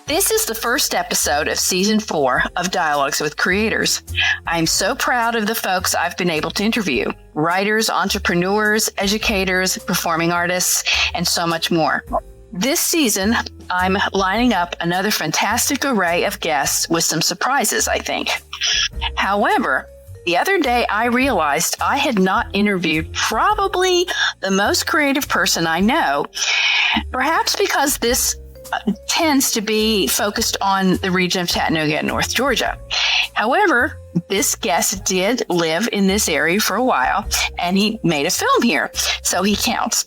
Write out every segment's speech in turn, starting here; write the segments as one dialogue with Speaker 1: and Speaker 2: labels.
Speaker 1: This is the first episode of Season 4 of Dialogues with Creators. I'm so proud of the folks I've been able to interview: writers, entrepreneurs, educators, performing artists, and so much more. This season, I'm lining up another fantastic array of guests with some surprises, I think. However, the other day I realized I had not interviewed probably the most creative person I know, perhaps because this tends to be focused on the region of Chattanooga and North Georgia. However, this guest did live in this area for a while, and he made a film here, so he counts,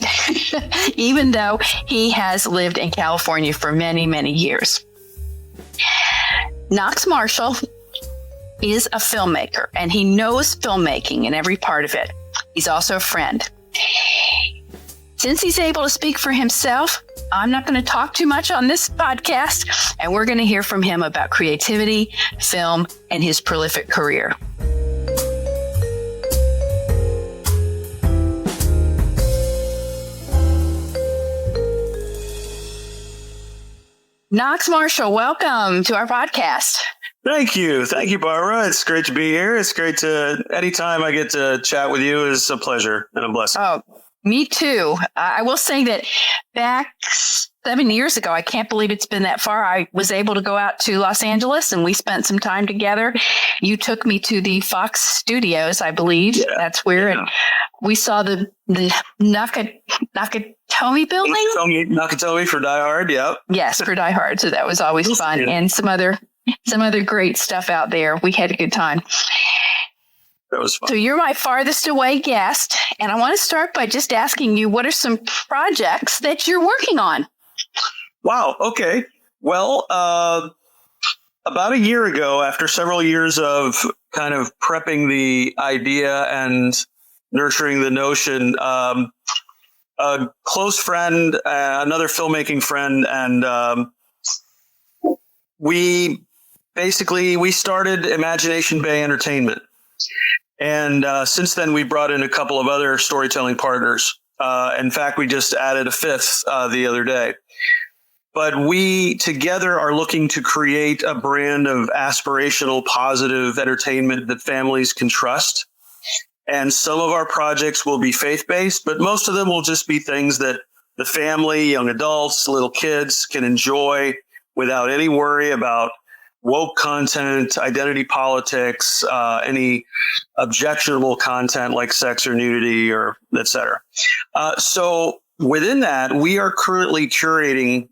Speaker 1: even though he has lived in California for many, many years. Knox Marshall is a filmmaker, and he knows filmmaking in every part of it. He's also a friend. Since he's able to speak for himself, I'm not going to talk too much on this podcast, and we're going to hear from him about creativity, film, and his prolific career. Knox Marshall, welcome to our podcast.
Speaker 2: Thank you. Thank you, Barbara. It's great to be here. It's great to, anytime I get to chat with you is a pleasure and a blessing.
Speaker 1: Oh, me too. I will say that back 7 years ago, I can't believe it's been that far, I was able to go out to Los Angeles and we spent some time together. You took me to the Fox Studios, I believe. Yeah, that's where and we saw the Nakatomi building.
Speaker 2: Nakatomi for Die Hard, yeah.
Speaker 1: Yes, for Die Hard. So that was always fun. And some other great stuff out there. We had a good time.
Speaker 2: That was fun.
Speaker 1: So you're my farthest away guest, and I want to start by just asking you, what are some projects that you're working on?
Speaker 2: Wow. Okay. Well, about a year ago, after several years of kind of prepping the idea and nurturing the notion, a close friend, another filmmaking friend, and we started Imagination Bay Entertainment. And since then, we brought in a couple of other storytelling partners. In fact, we just added a fifth the other day. But we together are looking to create a brand of aspirational, positive entertainment that families can trust. And some of our projects will be faith-based, but most of them will just be things that the family, young adults, little kids can enjoy without any worry about woke content, identity politics, any objectionable content like sex or nudity or et cetera. So within that, we are currently curating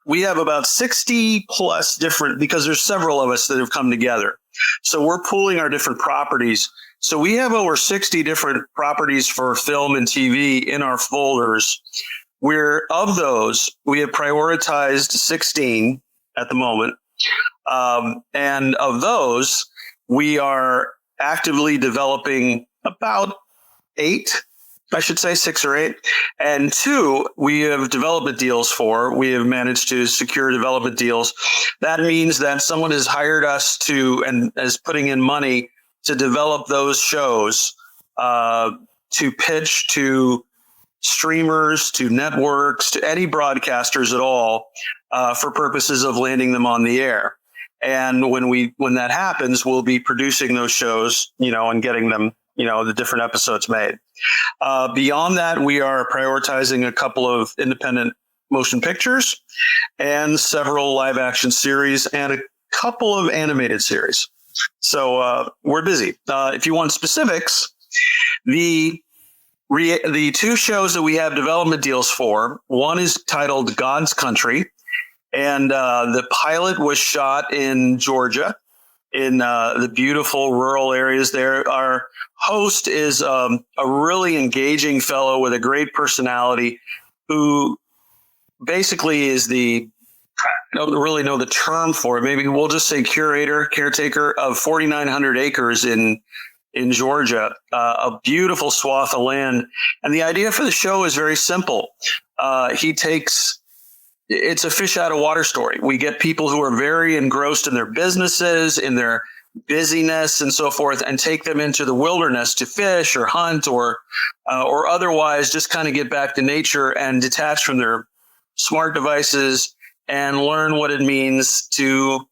Speaker 2: we have about 60 plus different, because there's several of us that have come together. So we're pooling our different properties. So we have over 60 different properties for film and TV in our folders. Of those, we have prioritized 16 at the moment. And of those, we are actively developing about 8, I should say 6 or 8. And 2, we have development deals for. We have managed to secure development deals. That means that someone has hired us and is putting in money to develop those shows, to pitch to streamers, to networks, to any broadcasters at all, for purposes of landing them on the air. And when that happens, we'll be producing those shows, and getting them, the different episodes made. Beyond that, we are prioritizing a couple of independent motion pictures and several live action series and a couple of animated series. So we're busy. If you want specifics, the 2 shows that we have development deals for, one is titled God's Country. And the pilot was shot in Georgia, in the beautiful rural areas there. Our host is a really engaging fellow with a great personality who basically is I don't really know the term for it. Maybe we'll just say caretaker of 4,900 acres in Georgia, a beautiful swath of land. And the idea for the show is very simple. It's a fish out of water story. We get people who are very engrossed in their businesses, in their busyness and so forth, and take them into the wilderness to fish or hunt or otherwise just kind of get back to nature and detach from their smart devices and learn what it means to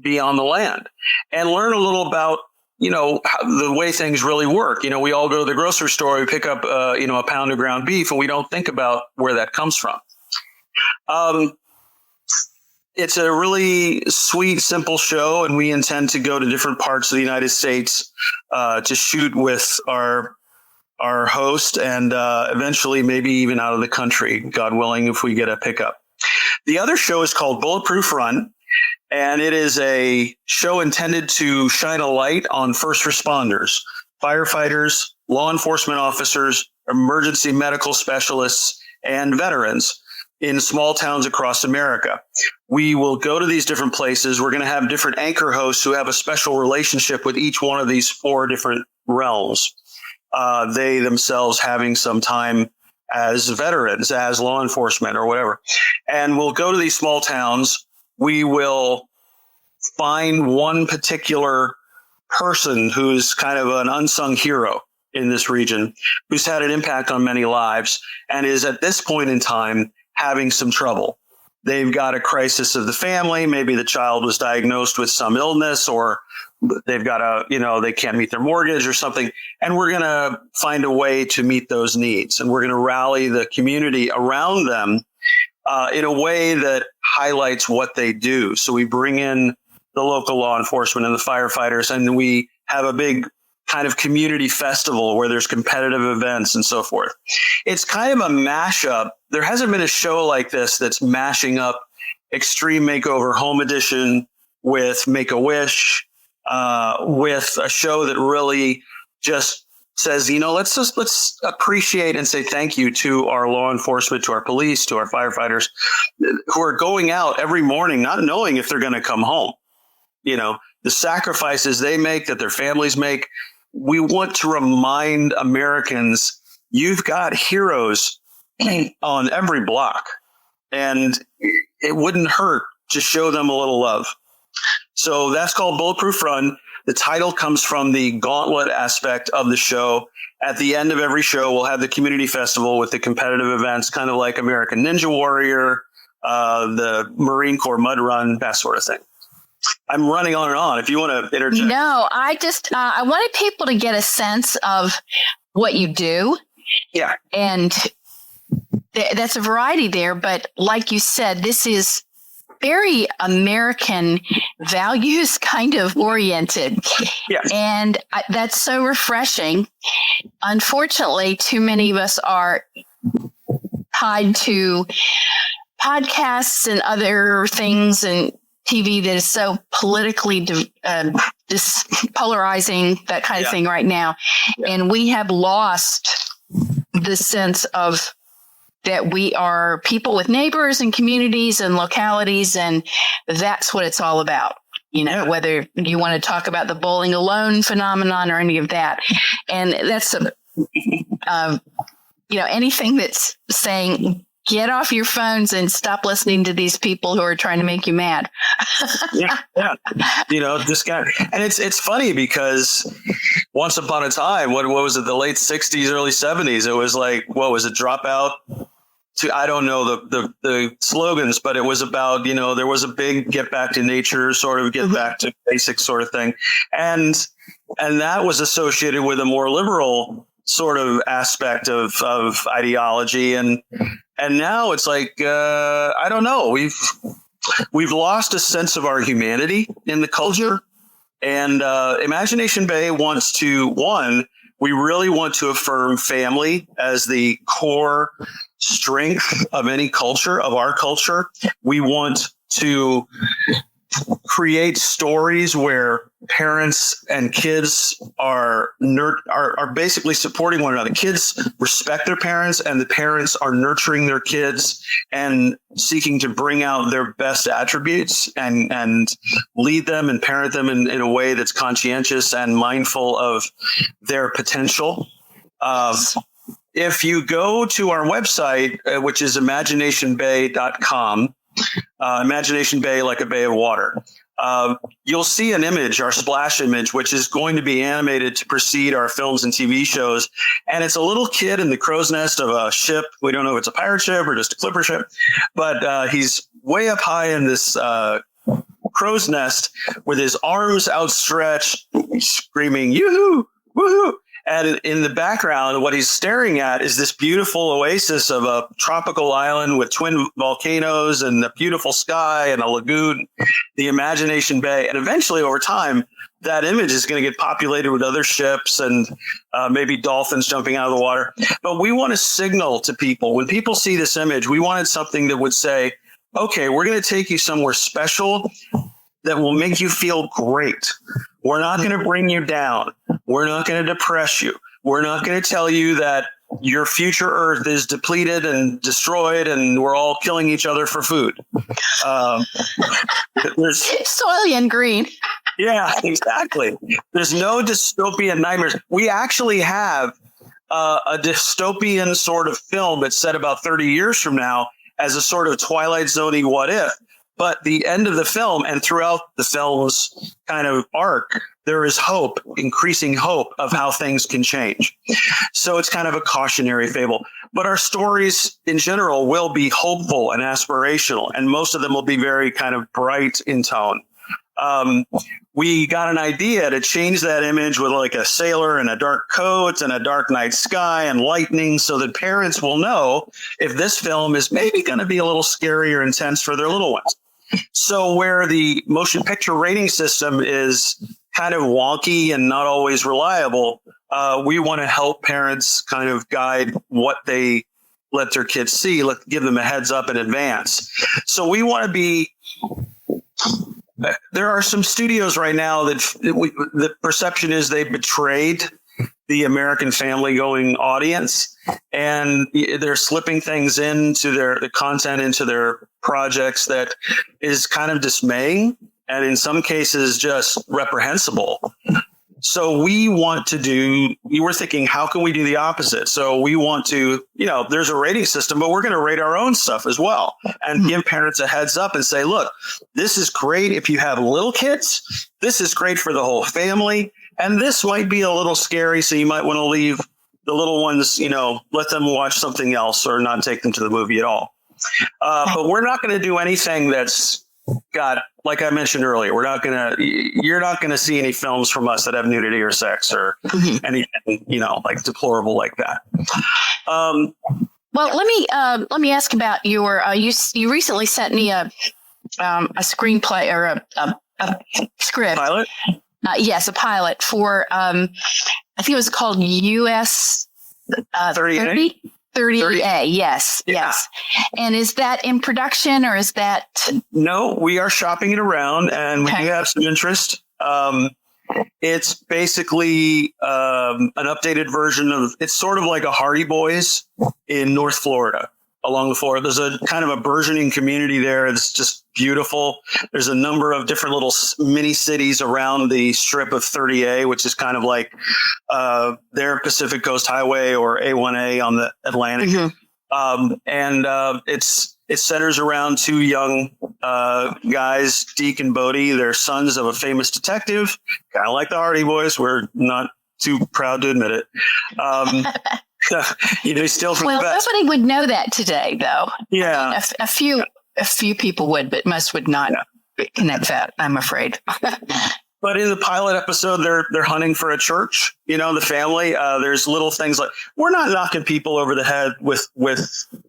Speaker 2: be on the land and learn a little about, the way things really work. We all go to the grocery store, we pick up, a pound of ground beef, and we don't think about where that comes from. It's a really sweet, simple show, and we intend to go to different parts of the United States to shoot with our host and eventually maybe even out of the country, God willing, if we get a pickup. The other show is called Bulletproof Run, and it is a show intended to shine a light on first responders, firefighters, law enforcement officers, emergency medical specialists, and veterans in small towns across America. We will go to these different places. We're going to have different anchor hosts who have a special relationship with each one of these 4 different realms. They themselves having some time as veterans, as law enforcement or whatever. And we'll go to these small towns. We will find one particular person who's kind of an unsung hero in this region, who's had an impact on many lives and is at this point in time having some trouble. They've got a crisis of the family. Maybe the child was diagnosed with some illness, or they've got they can't meet their mortgage or something. And we're going to find a way to meet those needs. And we're going to rally the community around them in a way that highlights what they do. So we bring in the local law enforcement and the firefighters, and we have a big kind of community festival where there's competitive events and so forth. It's kind of a mashup. There hasn't been a show like this that's mashing up Extreme Makeover Home Edition with Make-A-Wish, with a show that really just says, let's appreciate and say thank you to our law enforcement, to our police, to our firefighters who are going out every morning, not knowing if they're going to come home. The sacrifices they make, that their families make. We want to remind Americans, you've got heroes on every block, and it wouldn't hurt to show them a little love. So that's called Bulletproof Run. The title comes from the gauntlet aspect of the show. At the end of every show, we'll have the community festival with the competitive events, kind of like American Ninja Warrior, the Marine Corps Mud Run, that sort of thing. I'm running on and on. If you want to interject.
Speaker 1: No, I just I wanted people to get a sense of what you do.
Speaker 2: Yeah.
Speaker 1: And that's a variety there. But like you said, this is very American values kind of oriented.
Speaker 2: Yes.
Speaker 1: And that's so refreshing. Unfortunately, too many of us are tied to podcasts and other things and TV that is so politically polarizing, that kind of thing right now. Yeah. And we have lost the sense of that we are people with neighbors and communities and localities. And that's what it's all about. Whether you want to talk about the bowling alone phenomenon or any of that. And that's, anything that's saying, get off your phones and stop listening to these people who are trying to make you mad.
Speaker 2: Yeah. This guy. And it's funny because once upon a time, what was it, the late 60s, early 70s, it was like, what was it, Dropout? I don't know the slogans, but it was about, there was a big get back to nature, sort of get back to basics sort of thing. And that was associated with a more liberal sort of aspect of ideology. And now it's like, I don't know, we've lost a sense of our humanity in the culture. And Imagination Bay wants to, we really want to affirm family as the core strength of any culture, of our culture. We want to create stories where parents and kids are basically supporting one another. Kids respect their parents, and the parents are nurturing their kids and seeking to bring out their best attributes and lead them and parent them in a way that's conscientious and mindful of their potential. If you go to our website, which is imaginationbay.com, Imagination Bay, like a bay of water, you'll see an image, our splash image, which is going to be animated to precede our films and TV shows. And it's a little kid in the crow's nest of a ship. We don't know if it's a pirate ship or just a clipper ship, but he's way up high in this crow's nest with his arms outstretched, screaming, "Yoo-hoo! Woohoo!" And in the background, what he's staring at is this beautiful oasis of a tropical island with twin volcanoes and a beautiful sky and a lagoon, the Imagination Bay. And eventually, over time, that image is going to get populated with other ships and maybe dolphins jumping out of the water. But we want to signal to people, when people see this image, we wanted something that would say, okay, we're going to take you somewhere special that will make you feel great. We're not going to bring you down. We're not going to depress you. We're not going to tell you that your future Earth is depleted and destroyed and we're all killing each other for food. There's
Speaker 1: Soylent Green.
Speaker 2: Yeah, exactly. There's no dystopian nightmares. We actually have a dystopian sort of film that's set about 30 years from now as a sort of Twilight Zone-y what if. But the end of the film and throughout the film's kind of arc, there is hope, increasing hope of how things can change. So it's kind of a cautionary fable. But our stories in general will be hopeful and aspirational, and most of them will be very kind of bright in tone. We got an idea to change that image with like a sailor in a dark coat and a dark night sky and lightning so that parents will know if this film is maybe going to be a little scary or intense for their little ones. So where the motion picture rating system is kind of wonky and not always reliable, we want to help parents kind of guide what they let their kids see, give them a heads up in advance. So we want to be... There are some studios right now that the perception is they betrayed the American family-going audience, and they're slipping things into the content into their projects that is kind of dismaying and in some cases just reprehensible. So we were thinking, how can we do the opposite? So we want to, there's a rating system, but we're going to rate our own stuff as well and give parents a heads up and say, look, this is great if you have little kids. This is great for the whole family. And this might be a little scary. So you might want to leave the little ones, let them watch something else or not take them to the movie at all. But we're not going to do anything that's like I mentioned earlier, you're not going to see any films from us that have nudity or sex or anything, like deplorable like that.
Speaker 1: Well, let me ask about your, you recently sent me a screenplay or a script.
Speaker 2: Pilot?
Speaker 1: Yes, a pilot for, I think it was called US 30? 30A, yes, yeah. Yes. And is that in production or is that?
Speaker 2: No, we are shopping it around and we do have some interest. It's basically an updated version of, it's sort of like a Hardy Boys in North Florida, along the Florida. There's a kind of a burgeoning community there. It's just beautiful. There's a number of different little mini cities around the strip of 30A, which is kind of like their Pacific Coast Highway or A1A on the Atlantic. It centers around two young guys, Deke and Bodie. They're sons of a famous detective, kind of like the Hardy Boys. We're not too proud to admit it. Still from the best.
Speaker 1: Nobody would know that today, though.
Speaker 2: Yeah.
Speaker 1: I mean, a few people would, but most would not connect that, I'm afraid.
Speaker 2: But in the pilot episode, they're hunting for a church, the family. There's little things like, we're not knocking people over the head with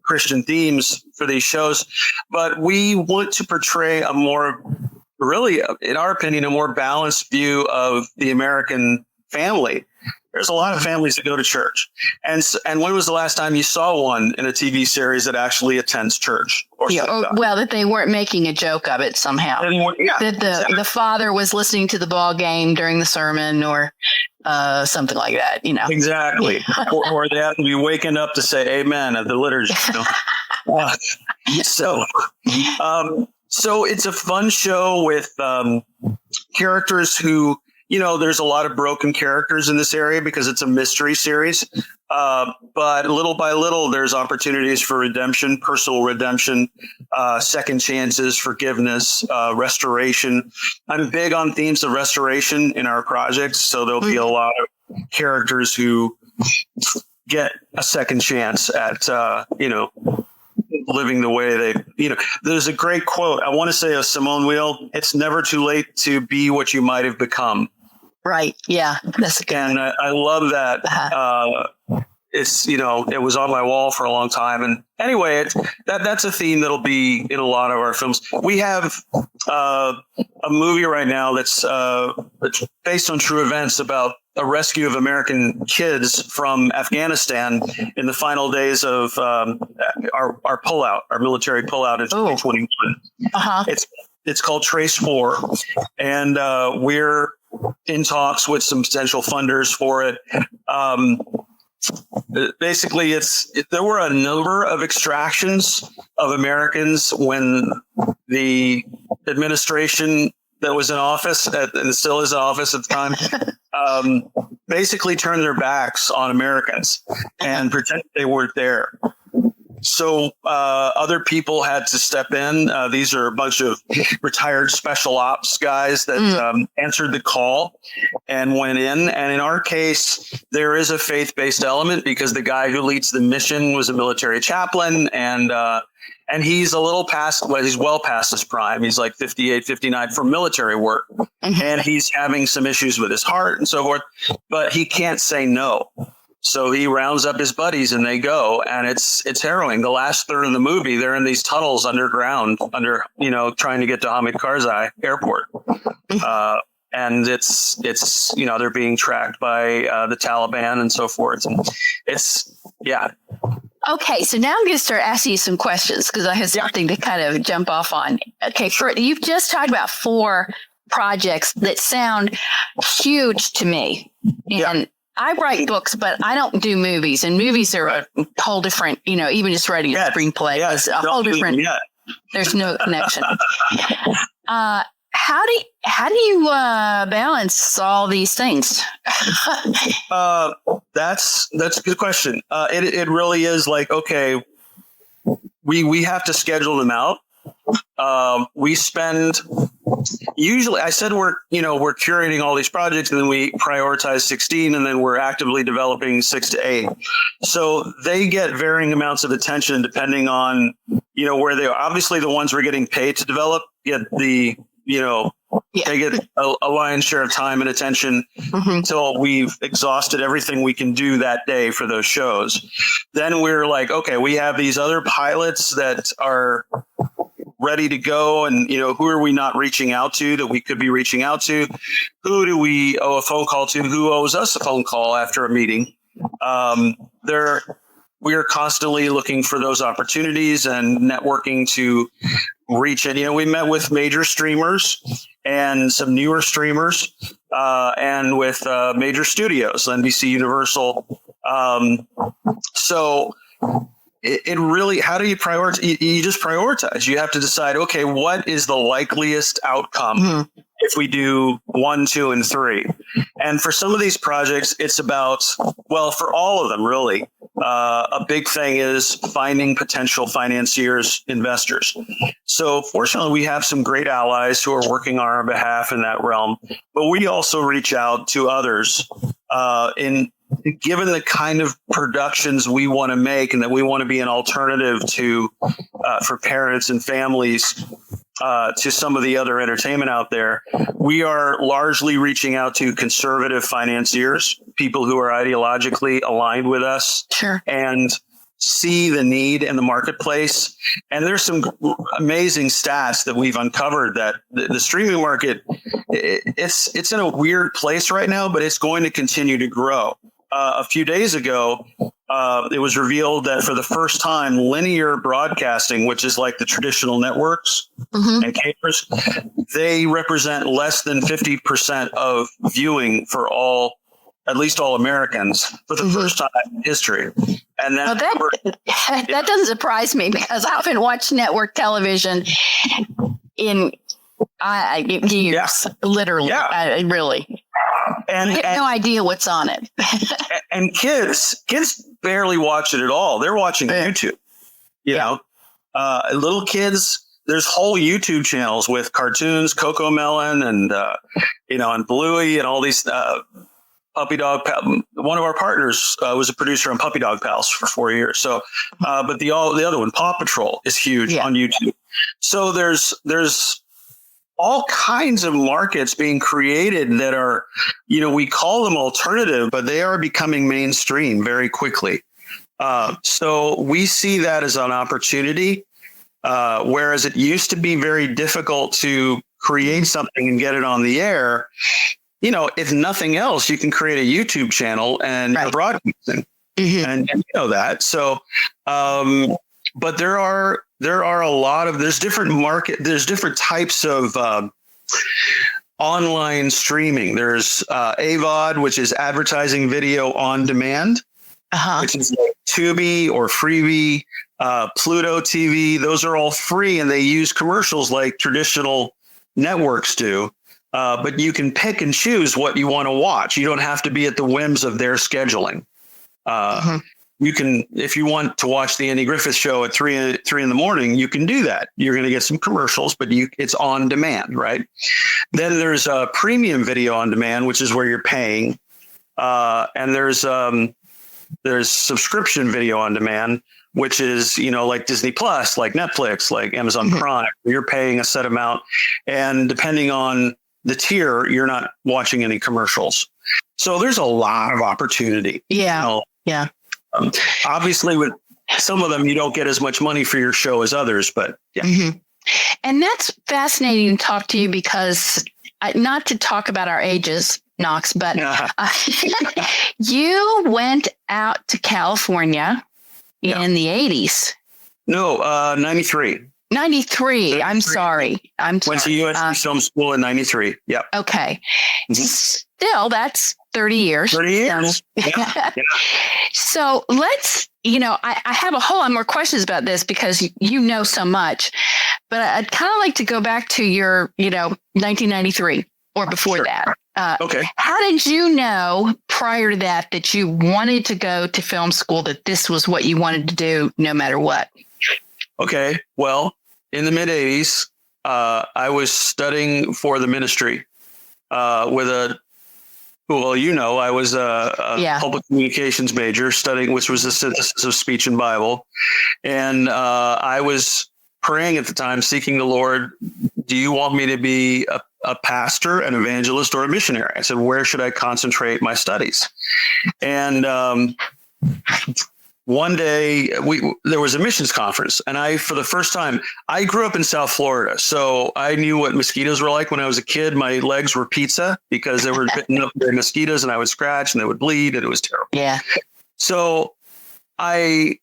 Speaker 2: Christian themes for these shows, but we want to portray a more, really, in our opinion, a more balanced view of the American family. There's a lot of families that go to church. And when was the last time you saw one in a TV series that actually attends church?
Speaker 1: That they weren't making a joke of it somehow. That the father was listening to the ball game during the sermon or something like that,
Speaker 2: Exactly. or they have to be waking up to say amen at the liturgy. So it's a fun show with characters who, there's a lot of broken characters in this area because it's a mystery series. But little by little, there's opportunities for redemption, personal redemption, second chances, forgiveness, restoration. I'm big on themes of restoration in our projects. So there'll be a lot of characters who get a second chance at, living the way they, there's a great quote. I want to say of Simone Weil, it's never too late to be what you might have become.
Speaker 1: Right. Yeah. That's good.
Speaker 2: And I love that. It's, it was on my wall for a long time. And anyway, that's a theme that'll be in a lot of our films. We have a movie right now that's based on true events about a rescue of American kids from Afghanistan in the final days of our pullout, our military pullout in 2021. It's called Trace 4. And we're in talks with some potential funders for it. Basically, there were a number of extractions of Americans when the administration that was in office and still is in office at the time basically turned their backs on Americans and pretended they weren't there. So other people had to step in. These are a bunch of retired special ops guys that answered the call and went in. And in our case, there is a faith-based element because the guy who leads the mission was a military chaplain. And he's a little past, he's well past his prime. He's like 58, 59 for military work. And he's having some issues with his heart and so forth. But he can't say no. So he rounds up his buddies and they go, and it's harrowing. The last third of the movie, they're in these tunnels underground, trying to get to Hamid Karzai Airport, and it's they're being tracked by the Taliban and so forth. And
Speaker 1: Okay, so now I'm going to start asking you some questions because I have something to kind of jump off on. Okay, you've just talked about 4 projects that sound huge to me, and I write books, but I don't do movies, and movies are a whole different, even just writing a screenplay is a whole different, there's no connection. How do you balance all these things?
Speaker 2: That's a good question. It really is like, okay, we have to schedule them out. We spend usually, I said we're curating all these projects and then we prioritize 16 and then we're actively developing 6 to 8. So they get varying amounts of attention depending on, where they are. Obviously the ones we're getting paid to develop get they get a lion's share of time and attention until we've exhausted everything we can do that day for those shows. Then we're like, okay, we have these other pilots that are ready to go. And, who are we not reaching out to that we could be reaching out to? Who do we owe a phone call to? Who owes us a phone call after a meeting? We are constantly looking for those opportunities and networking to reach it. We met with major streamers and some newer streamers and with major studios, NBC, Universal. So it really, how do you prioritize? You just prioritize. You have to decide, okay, what is the likeliest outcome if we do 1, 2, and 3? And for some of these projects, it's about, for all of them, really, a big thing is finding potential financiers, investors. So fortunately, we have some great allies who are working on our behalf in that realm. But we also reach out to others given the kind of productions we want to make and that we want to be an alternative to for parents and families to some of the other entertainment out there, we are largely reaching out to conservative financiers, people who are ideologically aligned with us and see the need in the marketplace. And there's some amazing stats that we've uncovered that the streaming market, it's in a weird place right now, but it's going to continue to grow. A few days ago, it was revealed that for the first time, linear broadcasting, which is like the traditional networks and cables, they represent less than 50% of viewing for at least all Americans for the first time in history. And
Speaker 1: that doesn't surprise me because I often watch network television in years, literally, really. And I have no idea what's on it.
Speaker 2: And kids barely watch it at all. They're watching YouTube. Little kids, there's whole YouTube channels with cartoons, Coco Melon and and Bluey and all these Puppy Dog Pal. One of our partners was a producer on Puppy Dog Pals for 4 years. So, but the other one, Paw Patrol, is huge on YouTube. So there's all kinds of markets being created that are, we call them alternative, but they are becoming mainstream very quickly. So we see that as an opportunity, whereas it used to be very difficult to create something and get it on the air. If nothing else, you can create a YouTube channel and you're broadcasting, and you know that. So, but there are there's different types of online streaming. There's AVOD, which is advertising video on demand, which is like Tubi or Freevee, Pluto TV. Those are all free, and they use commercials like traditional networks do. But you can pick and choose what you want to watch. You don't have to be at the whims of their scheduling. You can, if you want to watch the Andy Griffith Show at 3 in the morning, you can do that. You're going to get some commercials, but it's on demand, right? Then there's a premium video on demand, which is where you're paying, and there's subscription video on demand, which is like Disney Plus, like Netflix, like Amazon Prime. You're paying a set amount, and depending on the tier, you're not watching any commercials. So there's a lot of opportunity.
Speaker 1: Yeah.
Speaker 2: Obviously, with some of them, you don't get as much money for your show as others, but yeah.
Speaker 1: And that's fascinating to talk to you because not to talk about our ages, Knox, but you went out to California in the 80s.
Speaker 2: No, 93.
Speaker 1: 93. I'm sorry.
Speaker 2: Went to USC Film School in 93. Yep.
Speaker 1: Okay. Still, that's 30 years.
Speaker 2: 30 years. Yeah.
Speaker 1: So let's, I have a whole lot more questions about this because you know so much, but I'd kind of like to go back to your, 1993 or before that.
Speaker 2: Okay.
Speaker 1: How did you know prior to that you wanted to go to film school, that this was what you wanted to do no matter what? Okay.
Speaker 2: Well, in the mid 80s, I was studying for the ministry with I was a public communications major studying, which was a synthesis of speech and Bible. And I was praying at the time, seeking the Lord, do you want me to be a pastor, an evangelist, or a missionary? I said, where should I concentrate my studies? And one day there was a missions conference, and for the first time, I grew up in South Florida. So I knew what mosquitoes were like when I was a kid. My legs were pizza because they were bitten up by mosquitoes, and I would scratch and they would bleed, and it was terrible.
Speaker 1: Yeah.
Speaker 2: So I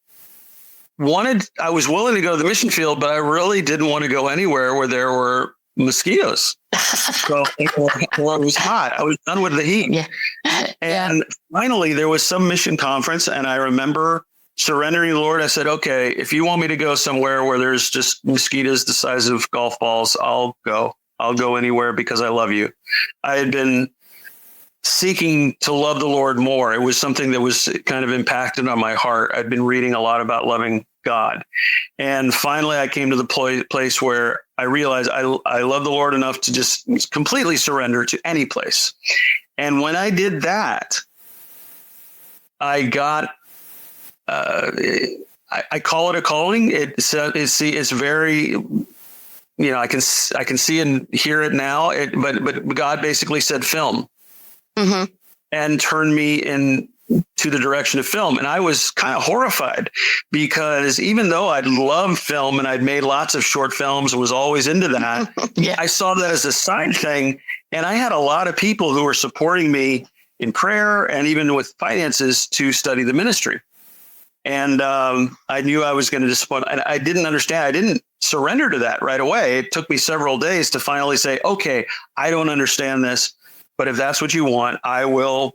Speaker 2: was willing to go to the mission field, but I really didn't want to go anywhere where there were mosquitoes. So it was hot. I was done with the heat.
Speaker 1: Yeah.
Speaker 2: And finally there was some mission conference, and I remember surrendering to the Lord. I said, okay, if you want me to go somewhere where there's just mosquitoes the size of golf balls, I'll go anywhere because I love you. I had been seeking to love the Lord more. It was something that was kind of impacted on my heart. I'd been reading a lot about loving God. And finally, I came to the place where I realized I love the Lord enough to just completely surrender to any place. And when I did that, I got, I call it a calling. It's very, I can see and hear it now. But God basically said film, and turned me into the direction of film. And I was kind of horrified because even though I'd loved film and I'd made lots of short films and was always into that, I saw that as a side thing. And I had a lot of people who were supporting me in prayer and even with finances to study the ministry. And I knew I was going to disappoint. And I didn't understand. I didn't surrender to that right away. It took me several days to finally say, okay, I don't understand this, but if that's what you want, I will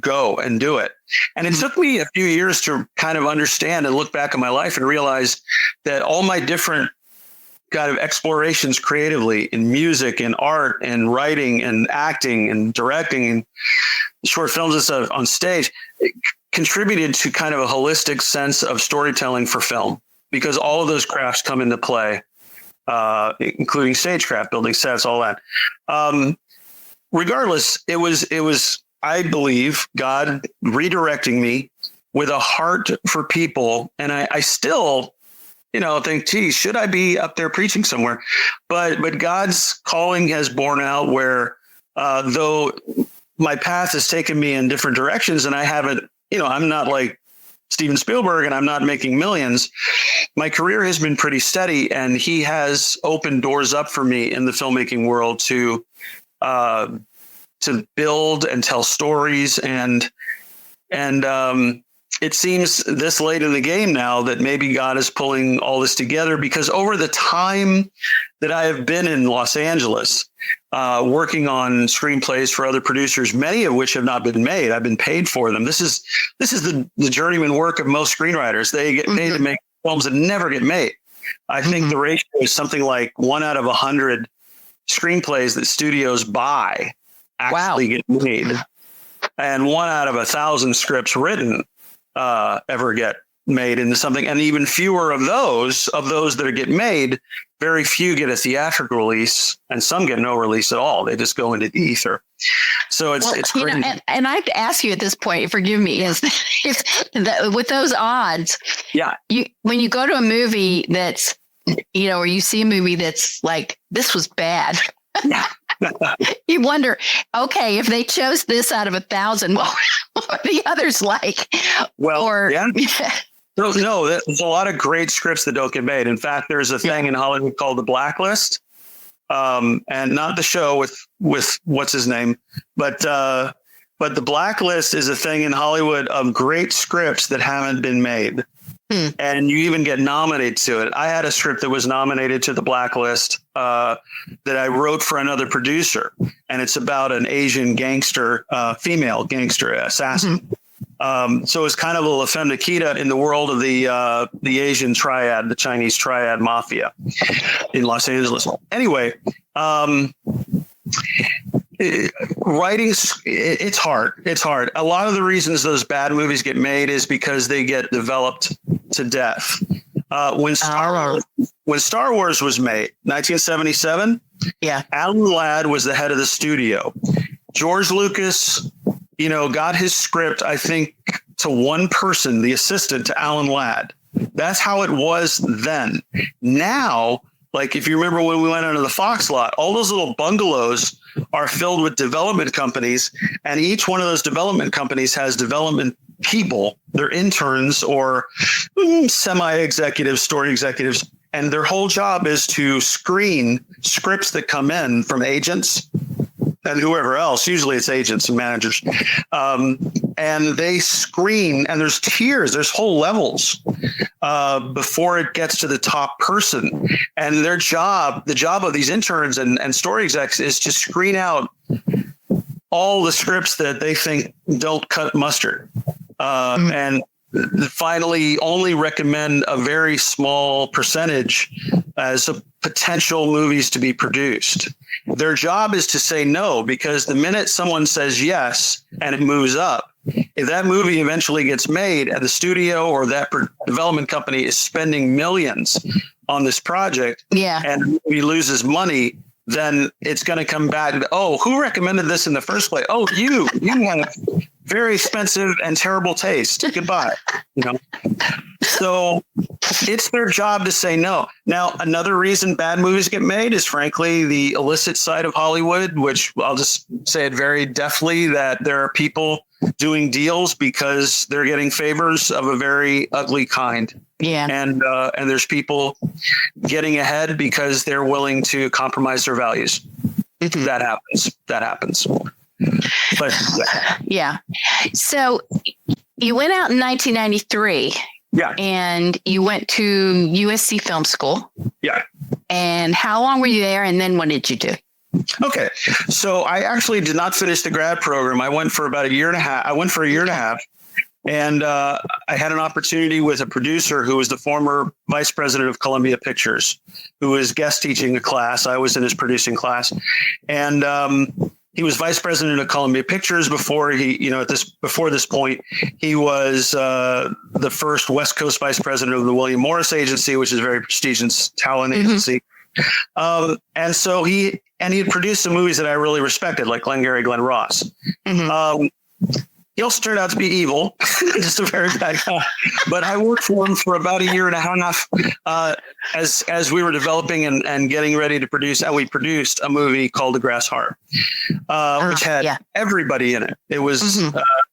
Speaker 2: go and do it. And it took me a few years to kind of understand and look back at my life and realize that all my different kind of explorations creatively in music and art and writing and acting and directing and short films and stuff on stage contributed to kind of a holistic sense of storytelling for film, because all of those crafts come into play, including stagecraft, building sets, all that. Regardless, it was I believe God redirecting me with a heart for people. And I still, think, geez, should I be up there preaching somewhere? But God's calling has borne out where, though my path has taken me in different directions and I haven't, I'm not like Steven Spielberg and I'm not making millions. My career has been pretty steady, and he has opened doors up for me in the filmmaking world to build and tell stories. And it seems this late in the game now that maybe God is pulling all this together, because over the time that I have been in Los Angeles, working on screenplays for other producers, many of which have not been made, I've been paid for them. This is the journeyman work of most screenwriters. They get paid to make films that never get made. I think the ratio is something like 1 out of 100 screenplays that studios buy actually get made, and 1 out of 1,000 scripts written ever get made into something. And even fewer of those that get made, very few get a theatrical release, and some get no release at all. They just go into the ether. So it's crazy.
Speaker 1: And I have to ask you at this point, forgive me, is that with those odds, when you go to a movie that's, or you see a movie that's like, this was bad. You wonder, okay, if they chose this out of 1,000, what are the others like?
Speaker 2: Well, No, there's a lot of great scripts that don't get made. In fact, there's a thing in Hollywood called the Blacklist, and not the show with what's his name, but the Blacklist is a thing in Hollywood of great scripts that haven't been made. And you even get nominated to it. I had a script that was nominated to the Blacklist that I wrote for another producer, and it's about an Asian gangster, female gangster assassin. So it's kind of a La Femme Nikita in the world of the Asian triad, the Chinese triad mafia in Los Angeles. Anyway, writing, it's hard. It's hard. A lot of the reasons those bad movies get made is because they get developed to death. When Star Wars was made, 1977, Alan Ladd was the head of the studio. George Lucas, got his script, I think, to one person, the assistant to Alan Ladd. That's how it was then. Now, like if you remember when we went under the Fox lot, all those little bungalows are filled with development companies, and each one of those development companies has development people, they're interns or semi-executives, story executives, and their whole job is to screen scripts that come in from agents and whoever else. Usually it's agents and managers. And they screen, and there's tiers, there's whole levels before it gets to the top person. And their job, the job of these interns and story execs, is to screen out all the scripts that they think don't cut mustard. And finally only recommend a very small percentage as a potential movies to be produced. Their job is to say no, because the minute someone says yes and it moves up, if that movie eventually gets made and the studio or that development company is spending millions on this project and the movie loses money, then it's going to come back. Who recommended this in the first place? Oh, you have very expensive and terrible taste. Goodbye. So it's their job to say no. Now, another reason bad movies get made is, frankly, the illicit side of Hollywood, which I'll just say it very deftly, that there are people doing deals because they're getting favors of a very ugly kind. And there's people getting ahead because they're willing to compromise their values. That happens. But So you went out in 1993. And you went to USC Film School. And how long were you there? And then what did you do? Okay. So I actually did not finish the grad program. I went for about a year and a half. And I had an opportunity with a producer who was the former vice president of Columbia Pictures, who was guest teaching a class. I was in his producing class. And he was vice president of Columbia Pictures before before this point. He was the first West Coast vice president of the William Morris Agency, which is a very prestigious talent agency. And so he and he had produced some movies that I really respected, like Glengarry Glen Ross. He also turned out to be evil, just a very bad guy. But I worked for him for about a year and a half as we were developing and getting ready to produce. And we produced a movie called The Grass Harp, which had everybody in it. It was,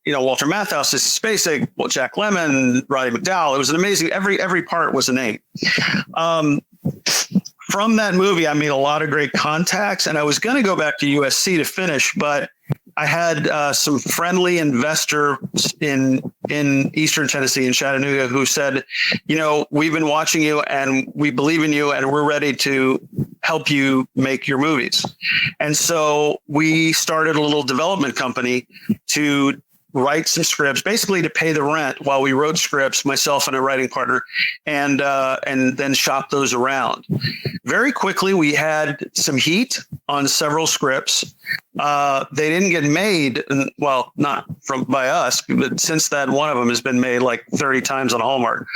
Speaker 2: Walter Matthau, Sissy Spacek, Jack Lemmon, Roddy McDowall. It was an amazing. Every part was a name. From that movie, I made a lot of great contacts, and I was going to go back to USC to finish, but I had some friendly investors in Eastern Tennessee in Chattanooga who said, we've been watching you and we believe in you and we're ready to help you make your movies. And so we started a little development company to write some scripts, basically to pay the rent while we wrote scripts, myself and a writing partner, and then shop those around. Very quickly, we had some heat on several scripts. They didn't get made, well, not by us, but since then, one of them has been made like 30 times on Hallmark.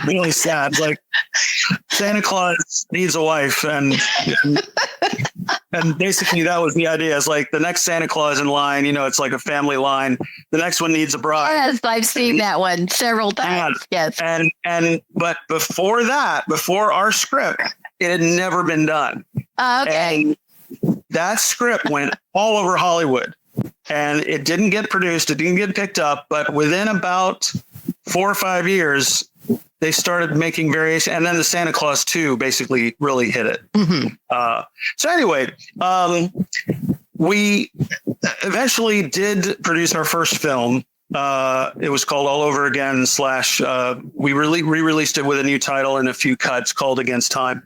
Speaker 2: Really sad. Like Santa Claus needs a wife, and basically that was the idea. It's like the next Santa Claus in line, it's like a family line. The next one needs a bride.
Speaker 1: Yes, I've seen that one several times. Yes.
Speaker 2: But before that, before our script, it had never been done.
Speaker 1: Okay.
Speaker 2: And that script went all over Hollywood, and it didn't get produced. It didn't get picked up. But within about 4 or 5 years, they started making variations. And then the Santa Claus 2 basically really hit it. So anyway, we eventually did produce our first film. It was called All Over Again / we re-released it with a new title and a few cuts called Against Time.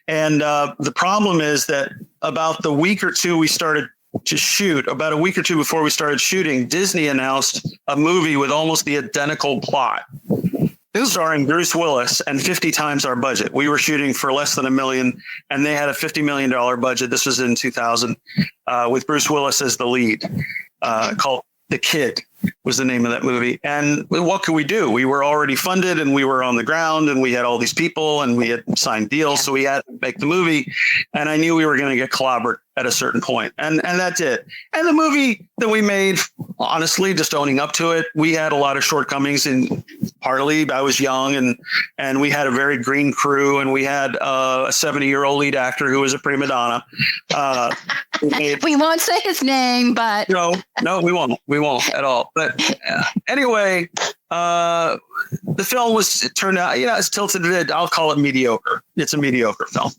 Speaker 2: And the problem is that about the week or two we started to shoot, about a week or two before we started shooting, Disney announced a movie with almost the identical plot, starring Bruce Willis, and 50 times our budget. We were shooting for less than $1 million, and they had a $50 million budget. This was in 2000, with Bruce Willis as the lead, called The Kid was the name of that movie. And what could we do? We were already funded and we were on the ground and we had all these people and we had signed deals. So we had to make the movie. And I knew we were going to get clobbered at a certain point. And that's it. And the movie that we made, honestly, just owning up to it, we had a lot of shortcomings, and partly I was young and we had a very green crew, and we had a 70-year-old lead actor who was a prima donna.
Speaker 1: We won't say his name, but
Speaker 2: no, we won't at all. But anyway, the film turned out, it's tilted. I'll call it mediocre. It's a mediocre film,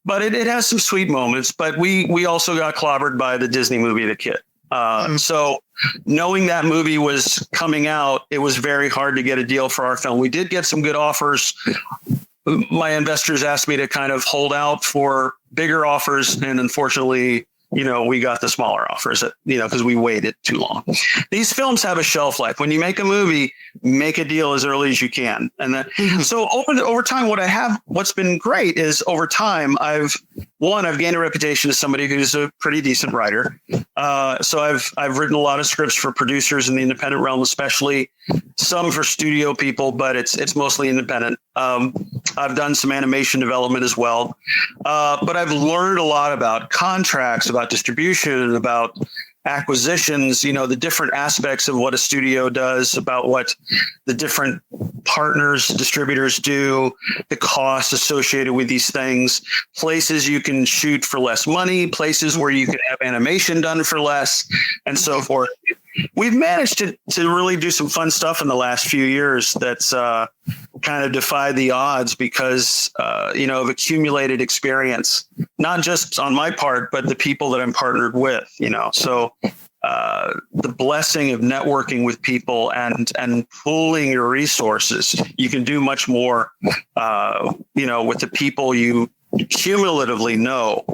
Speaker 2: but it has some sweet moments. But we also got clobbered by the Disney movie, The Kid. So knowing that movie was coming out, it was very hard to get a deal for our film. We did get some good offers. My investors asked me to kind of hold out for bigger offers, and unfortunately, we got the smaller offers, because we waited too long. These films have a shelf life. When you make a movie, make a deal as early as you can. And so over time, what's been great is over time, I've gained a reputation as somebody who's a pretty decent writer. So I've written a lot of scripts for producers in the independent realm, especially some for studio people, but it's mostly independent. I've done some animation development as well. But I've learned a lot about contracts, about distribution, about acquisitions, the different aspects of what a studio does, about what the different partners, distributors do, the costs associated with these things, places you can shoot for less money, places where you can have animation done for less, and so forth. We've managed to really do some fun stuff in the last few years that's kind of defied the odds because, of accumulated experience, not just on my part, but the people that I'm partnered with, So the blessing of networking with people and pooling your resources, you can do much more, with the people you cumulatively know.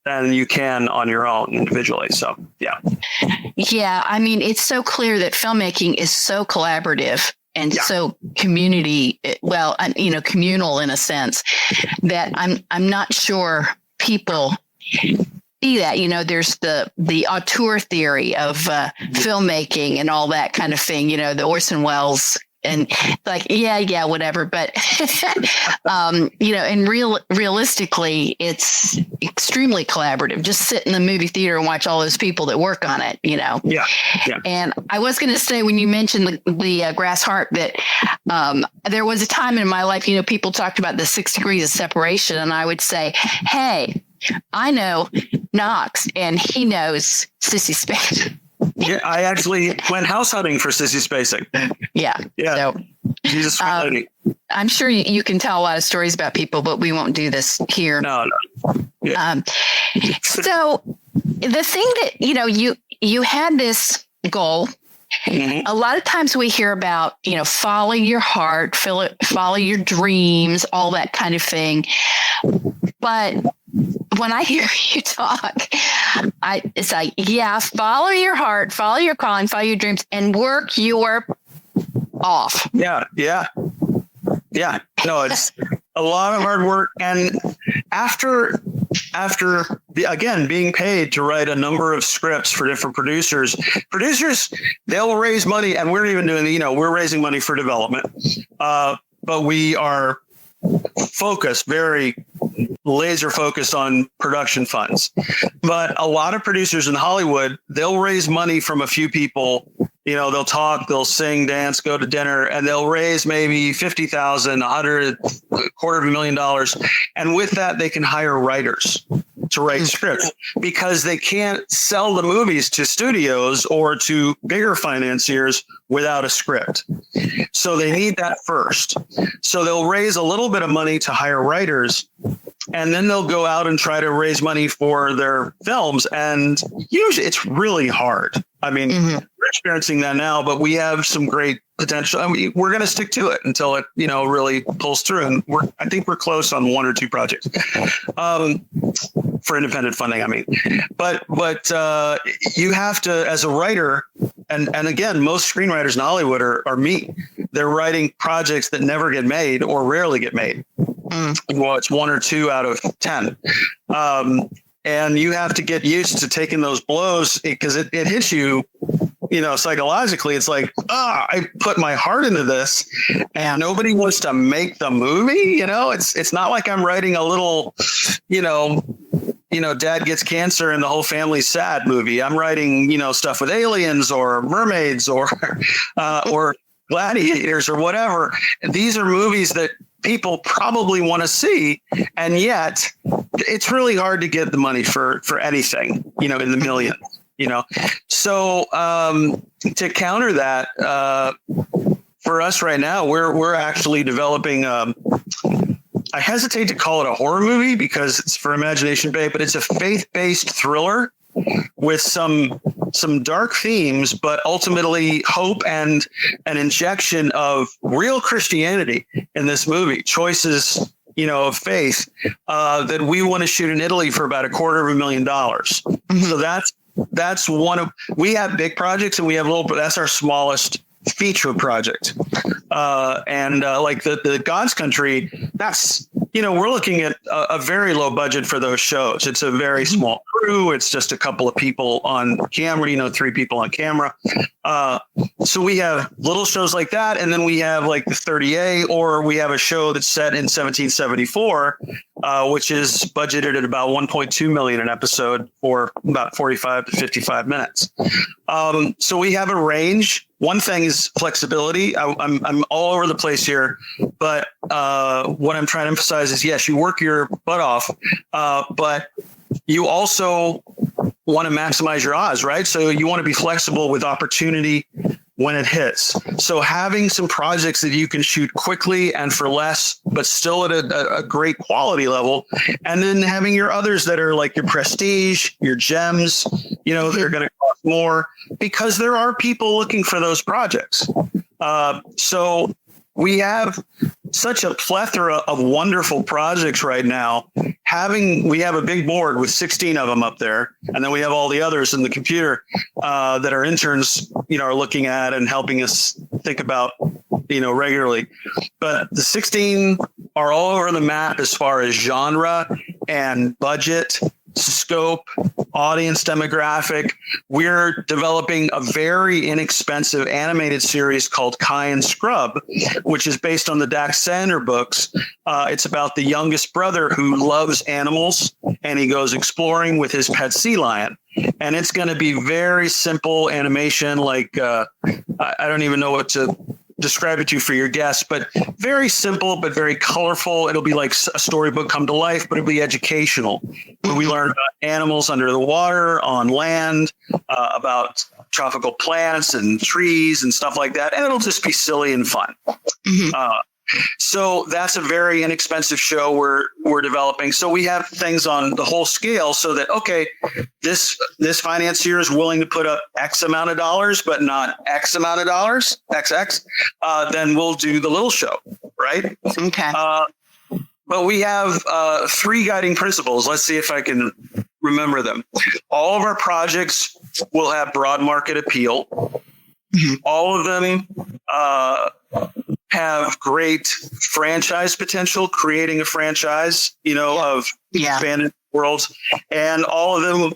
Speaker 2: Than you can on your own individually. So, yeah.
Speaker 1: Yeah. I mean, it's so clear that filmmaking is so collaborative and so community, communal in a sense that I'm not sure people see that, there's the auteur theory of filmmaking and all that kind of thing, the Orson Welles And like, yeah, whatever. But, and realistically, it's extremely collaborative. Just sit in the movie theater and watch all those people that work on it,
Speaker 2: Yeah.
Speaker 1: And I was going to say, when you mentioned the grass harp, that there was a time in my life, people talked about the 6 degrees of separation. And I would say, hey, I know Knox and he knows Sissy Spacek.
Speaker 2: Yeah, I actually went house hunting for Sissy Spacek.
Speaker 1: Yeah.
Speaker 2: So, she's a sweet lady.
Speaker 1: I'm sure you can tell a lot of stories about people, but we won't do this here.
Speaker 2: No. Yeah.
Speaker 1: So the thing that, you had this goal. Mm-hmm. A lot of times we hear about, follow your heart, follow your dreams, all that kind of thing. But when I hear you talk, it's like, yeah, follow your heart, follow your calling, follow your dreams, and work your off.
Speaker 2: Yeah. No, it's a lot of hard work. And after again, being paid to write a number of scripts for different producers, they'll raise money, and we're even doing, we're raising money for development. But we are very laser focused on production funds. But a lot of producers in Hollywood, they'll raise money from a few people. They'll talk, they'll sing, dance, go to dinner, and they'll raise maybe $50,000, $100,000, $250,000. And with that, they can hire writers to write scripts, because they can't sell the movies to studios or to bigger financiers without a script. So they need that first. So they'll raise a little bit of money to hire writers, and then they'll go out and try to raise money for their films. And usually it's really hard. I mean, we're experiencing that now, but we have some great potential. I mean, we're going to stick to it until it, really pulls through. And I think we're close on 1 or 2 projects for independent funding. I mean, but you have to, as a writer, and again, most screenwriters in Hollywood are me. They're writing projects that never get made or rarely get made. Well, it's 1 or 2 out of 10. And you have to get used to taking those blows, because it hits you, psychologically. It's like, I put my heart into this and nobody wants to make the movie. It's not like I'm writing a little, dad gets cancer and the whole family's sad movie. I'm writing, stuff with aliens or mermaids or gladiators or whatever. And these are movies that people probably want to see, and yet it's really hard to get the money for anything, in the millions, So to counter that, for us right now, we're actually developing. I hesitate to call it a horror movie because it's for Imagination Bay, but it's a faith-based thriller with some dark themes, but ultimately hope and an injection of real Christianity in this movie. Choices, of faith that we want to shoot in Italy for about $250,000. So that's one of. We have big projects and we have little, but that's our smallest feature project. Like the God's Country, that's, we're looking at a very low budget for those shows. It's a very small crew. It's just a couple of people on camera, 3 people on camera. So we have little shows like that. And then we have like the 30A, or we have a show that's set in 1774, which is budgeted at about $1.2 million an episode for about 45 to 55 minutes. So we have a range. One thing is flexibility. I'm all over the place here, but what I'm trying to emphasize is, yes, you work your butt off, but you also want to maximize your odds, right? So you want to be flexible with opportunity when it hits. So having some projects that you can shoot quickly and for less, but still at a great quality level. And then having your others that are like your prestige, your gems, they're going to cost more because there are people looking for those projects. So we have such a plethora of wonderful projects right now. We have a big board with 16 of them up there. And then we have all the others in the computer that our interns, are looking at and helping us think about, regularly. But the 16 are all over the map as far as genre and budget, scope, audience demographic. We're developing a very inexpensive animated series called Kai and Scrub, which is based on the Dax Sander books. It's about the youngest brother who loves animals, and he goes exploring with his pet sea lion. And it's going to be very simple animation, like I don't even know what to describe it to you for your guests, but very simple, but very colorful. It'll be like a storybook come to life, but it'll be educational. Where we learn about animals under the water, on land, about tropical plants and trees and stuff like that. And it'll just be silly and fun. So that's a very inexpensive show we're developing. So we have things on the whole scale so that, okay, this financier is willing to put up X amount of dollars, but not X amount of dollars, XX, then we'll do the little show, right?
Speaker 1: Okay.
Speaker 2: But we have 3 guiding principles. Let's see if I can remember them. All of our projects will have broad market appeal. All of them have great franchise potential, creating a franchise, of expanded worlds. And all of them,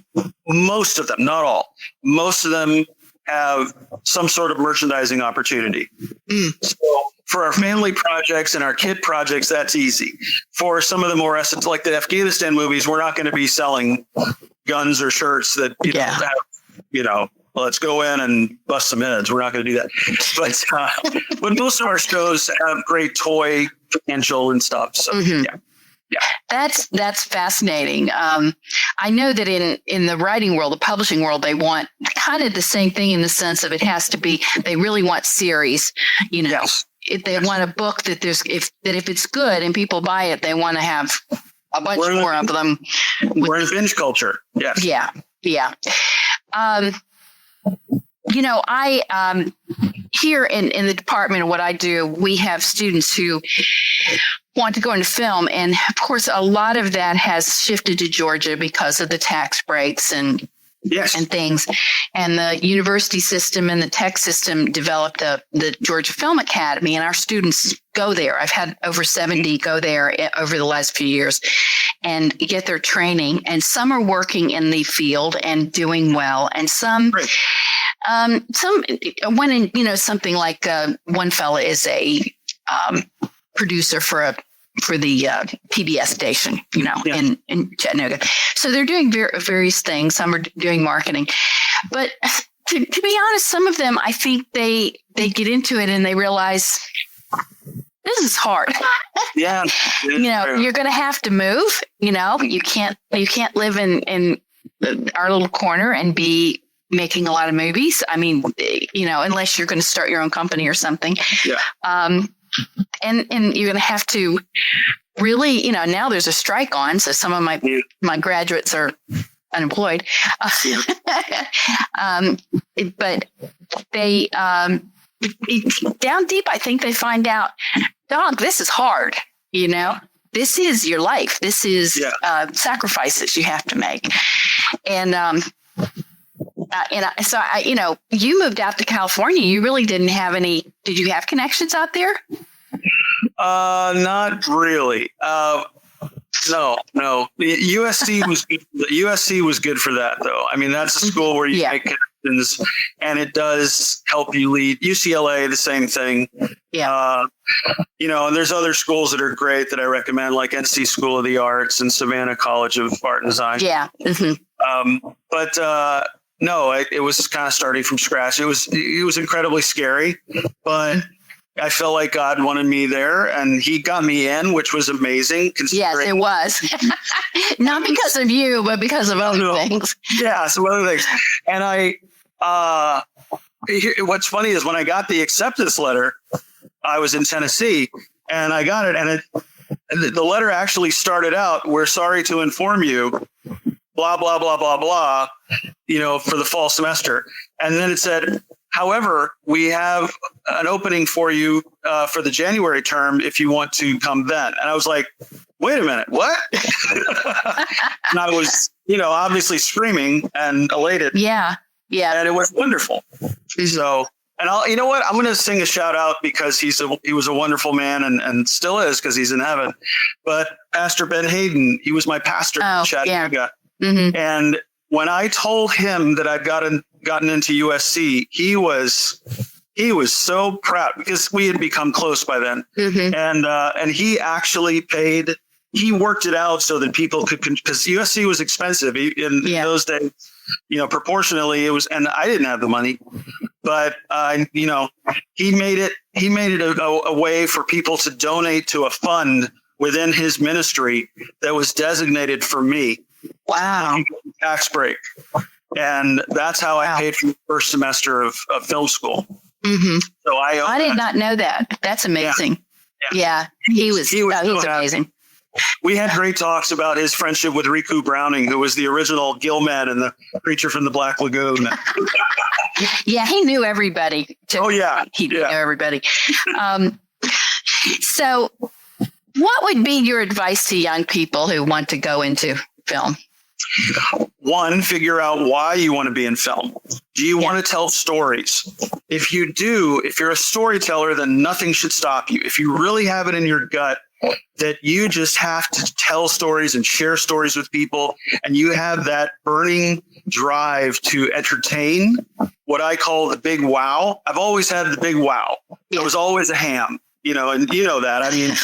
Speaker 2: most of them, not all, most of them have some sort of merchandising opportunity. So for our family projects and our kid projects, that's easy. For some of the more essence, like the Afghanistan movies, we're not going to be selling guns or shirts that have, let's go in and bust some heads. We're not going to do that. But most of our shows have great toy potential and stuff. So, yeah.
Speaker 1: That's fascinating. I know that in the writing world, the publishing world, they want kind of the same thing in the sense of it has to be, they really want series,
Speaker 2: Yes.
Speaker 1: If they want a book that if it's good and people buy it, they want to have a bunch more of them.
Speaker 2: We're in binge culture. Yes.
Speaker 1: Yeah. Yeah. I here in the department of what I do, we have students who want to go into film. And of course, a lot of that has shifted to Georgia because of the tax breaks and things. And the university system and the tech system developed the Georgia Film Academy, and our students go there. I've had over 70 go there over the last few years and get their training. And some are working in the field and doing well. And some went in, something like one fella is a producer for the PBS station, in Chattanooga. So they're doing various things. Some are doing marketing. But to be honest, some of them, I think they get into it and they realize this is hard.
Speaker 2: Yeah.
Speaker 1: You're going to have to move. You can't live in our little corner and be making a lot of movies. I mean, unless you're going to start your own company or something.
Speaker 2: Yeah.
Speaker 1: And you're going to have to really, now there's a strike on. So some of my graduates are unemployed. But they, down deep, I think they find out, dog, this is hard. This is your life. This is sacrifices you have to make. And so you moved out to California. You really didn't have any. Did you have connections out there?
Speaker 2: Not really. No. USC was good for that, though. I mean, that's a school where you make connections, and it does help you lead. UCLA, the same thing. Yeah. And there's other schools that are great that I recommend, like NC School of the Arts and Savannah College of Art and Design. Yeah. Mm-hmm. No, it was kind of starting from scratch. It was incredibly scary, but I felt like God wanted me there, and He got me in, which was amazing.
Speaker 1: Yes, it was. Not because of you, but because of other things.
Speaker 2: Yeah, some other things. And what's funny is when I got the acceptance letter, I was in Tennessee, and I got it, and the letter actually started out, "We're sorry to inform you, blah, blah, blah, blah, blah, for the fall semester." And then it said, "However, we have an opening for you for the January term if you want to come then." And I was like, wait a minute, what? And I was, obviously screaming and elated. Yeah. Yeah. And it was wonderful. So, and you know what? I'm going to sing a shout out because he was a wonderful man and still is because he's in heaven. But Pastor Ben Hayden, he was my pastor in Chattanooga. Yeah. Mm-hmm. And when I told him that I'd gotten into USC, he was so proud because we had become close by then. And he actually paid. He worked it out so that people could, because USC was expensive in those days. Proportionally, it was, and I didn't have the money, but he made it a way for people to donate to a fund within his ministry that was designated for me.
Speaker 1: Wow.
Speaker 2: Tax break. And that's how I paid for the first semester of film school. So I
Speaker 1: did not know that. That's amazing. Yeah. He was amazing.
Speaker 2: We had great talks about his friendship with Riku Browning, who was the original Gillman and the creature from the Black Lagoon.
Speaker 1: Yeah, he knew everybody. He knew everybody. So what would be your advice to young people who want to go into film?
Speaker 2: One, figure out why you want to be in film. Do you want to tell stories? If you do, if you're a storyteller, then nothing should stop you. If you really have it in your gut that you just have to tell stories and share stories with people, and you have that burning drive to entertain, what I call the big wow. I've always had the big wow. I was always a ham, and you know that. I mean,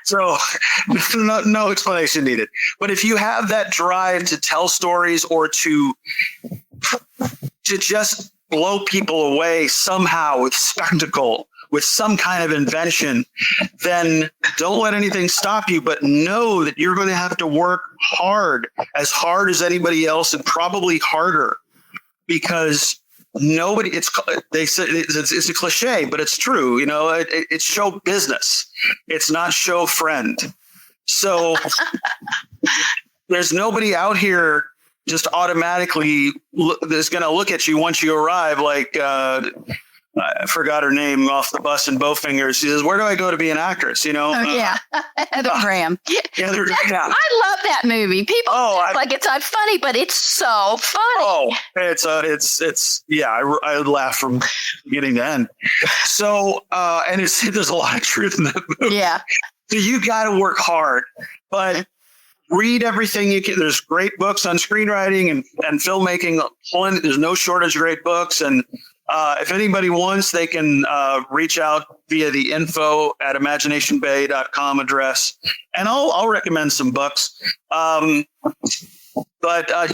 Speaker 2: so no explanation needed. But if you have that drive to tell stories or to just blow people away somehow with spectacle, with some kind of invention, then don't let anything stop you, but know that you're going to have to work hard as anybody else, and probably harder, because they say it's a cliche, but it's true. It's show business. It's not show friend. So there's nobody out here just automatically that's going to look at you once you arrive. Like, I forgot her name off the bus in Bowfingers. She says, "Where do I go to be an actress?"
Speaker 1: Heather Graham.
Speaker 2: I
Speaker 1: love that movie. People act like it's not funny, but it's so funny. I laugh from beginning to end. So, and there's a lot of truth in that movie. Yeah. So you got to work hard, but read everything you can. There's great books on screenwriting and filmmaking. There's no shortage of great books. And if anybody wants, they can reach out via the info@imaginationbay.com address, and I'll recommend some books. But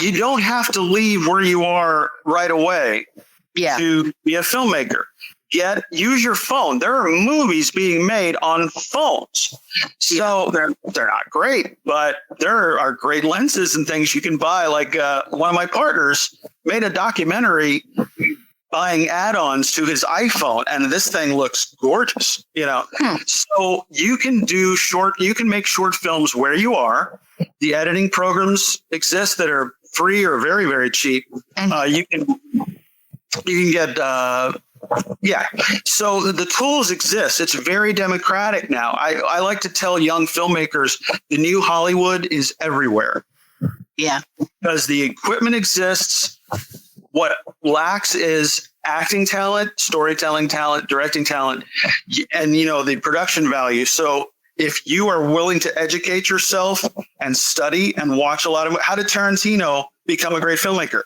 Speaker 1: you don't have to leave where you are right away to be a filmmaker. Use your phone. There are movies being made on phones. So they're not great, but there are great lenses and things you can buy. Like one of my partners made a documentary buying add-ons to his iPhone, and this thing looks gorgeous, So you can make short films where you are. The editing programs exist that are free or very, very cheap. You can get, So the tools exist. It's very democratic now. I like to tell young filmmakers, the new Hollywood is everywhere. Yeah. Because the equipment exists. What lacks is acting talent, storytelling talent, directing talent, and, the production value. So if you are willing to educate yourself and study and watch a lot of, how did Tarantino become a great filmmaker?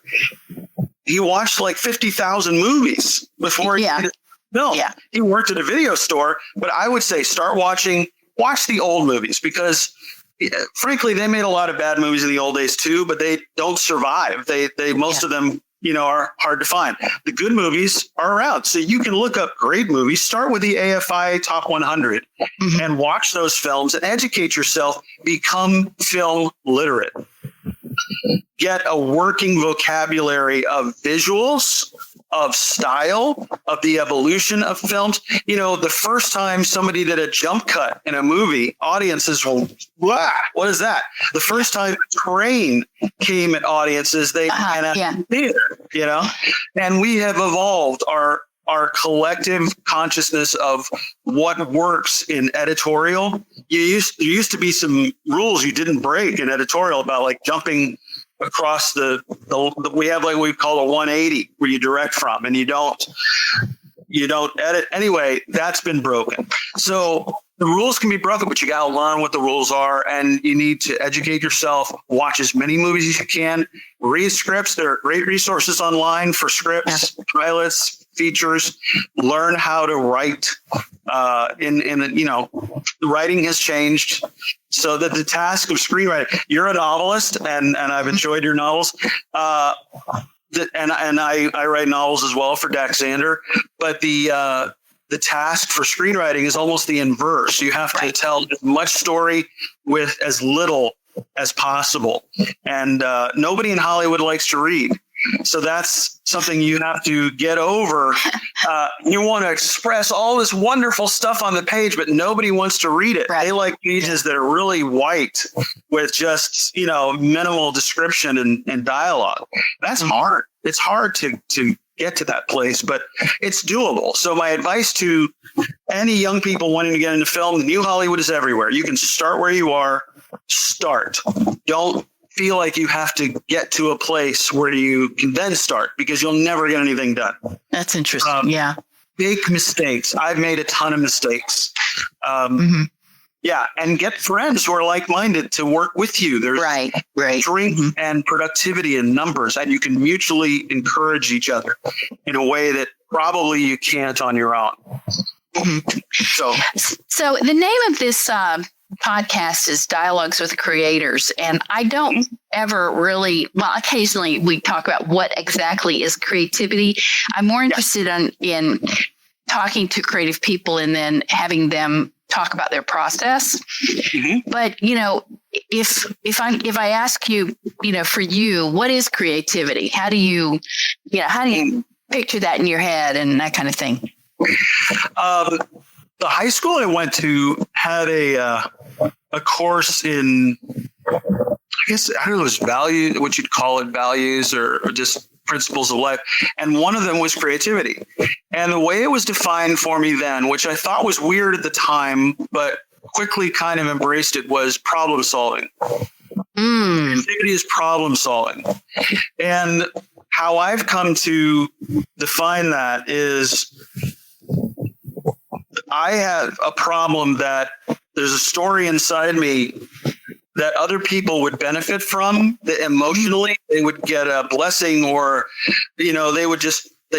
Speaker 1: He watched like 50,000 movies before he did a film. Yeah. He worked at a video store, but I would say watch the old movies, because frankly, they made a lot of bad movies in the old days too, but they don't survive. Most of them, are hard to find. The good movies are around. So you can look up great movies, start with the AFI Top 100 and watch those films and educate yourself, become film literate. Get a working vocabulary of visuals, of style, of the evolution of films. The first time somebody did a jump cut in a movie, audiences will, wow, what is that? The first time a train came at audiences, they theater, and we have evolved our collective consciousness of what works in editorial. There used to be some rules you didn't break in editorial about like jumping across the we have like we call a 180 where you direct from and you don't edit. Anyway, that's been broken. So
Speaker 2: The rules can be broken, but you got to learn what the rules are, and you need to educate yourself, watch as many movies as you can, read scripts. There are great resources online for scripts, pilots, features, learn how to write. The writing has changed so that the task of screenwriting, you're a novelist, and I've enjoyed your novels. And I write novels as well for Dak Zander, but the task for screenwriting is almost the inverse. You have to tell as much story with as little as possible. And nobody in Hollywood likes to read. So that's something you have to get over. You want to express all this wonderful stuff on the page, but nobody wants to read it. Right. They like pages that are really white with just, minimal description and dialogue. That's hard. It's hard to get to that place, but it's doable. So my advice to any young people wanting to get into film, New Hollywood is everywhere. You can start where you are. Start. Don't feel like you have to get to a place where you can then start, because you'll never get anything done.
Speaker 1: That's interesting. Yeah.
Speaker 2: Big mistakes. I've made a ton of mistakes. Yeah. And get friends who are like-minded to work with you. There's strength and productivity in numbers, and you can mutually encourage each other in a way that probably you can't on your own.
Speaker 1: So the name of this podcast is Dialogues with Creators, and I don't ever really, occasionally we talk about what exactly is creativity. I'm more interested in talking to creative people and then having them talk about their process. But, if I ask you, for you, what is creativity? How do you picture that in your head and that kind of thing?
Speaker 2: The high school I went to had a course in, I guess, I don't know, it was value, what you'd call it, values or just principles of life. And one of them was creativity. And the way it was defined for me then, which I thought was weird at the time, but quickly kind of embraced it, was problem solving. Creativity is problem solving. And how I've come to define that is, I have a problem that there's a story inside me that other people would benefit from, that emotionally they would get a blessing, or, they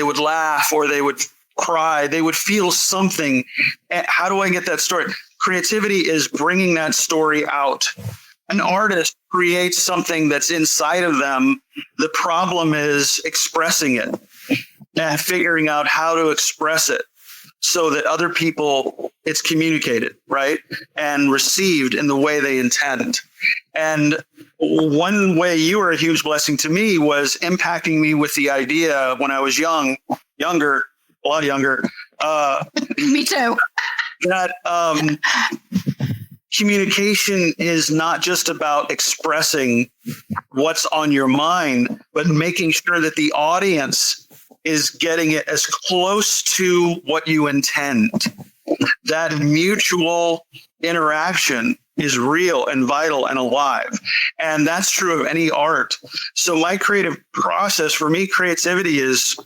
Speaker 2: would laugh, or they would cry, they would feel something. How do I get that story? Creativity is bringing that story out. An artist creates something that's inside of them. The problem is expressing it and figuring out how to express it so that other people, it's communicated, right? And received in the way they intend. And one way you were a huge blessing to me was impacting me with the idea when I was younger, a lot younger.
Speaker 1: Me too.
Speaker 2: That communication is not just about expressing what's on your mind, but making sure that the audience is getting it as close to what you intend. That mutual interaction is real and vital and alive. And that's true of any art. So my creative process, for me, creativity is,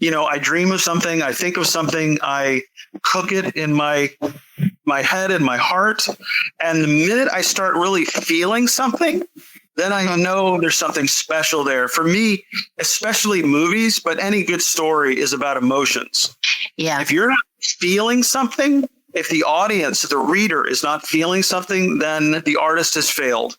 Speaker 2: I dream of something, I think of something, I cook it in my head and my heart. And the minute I start really feeling something, then I know there's something special there. For me, especially movies, but any good story is about emotions. Yeah. If you're not feeling something, if the audience, the reader is not feeling something, then the artist has failed.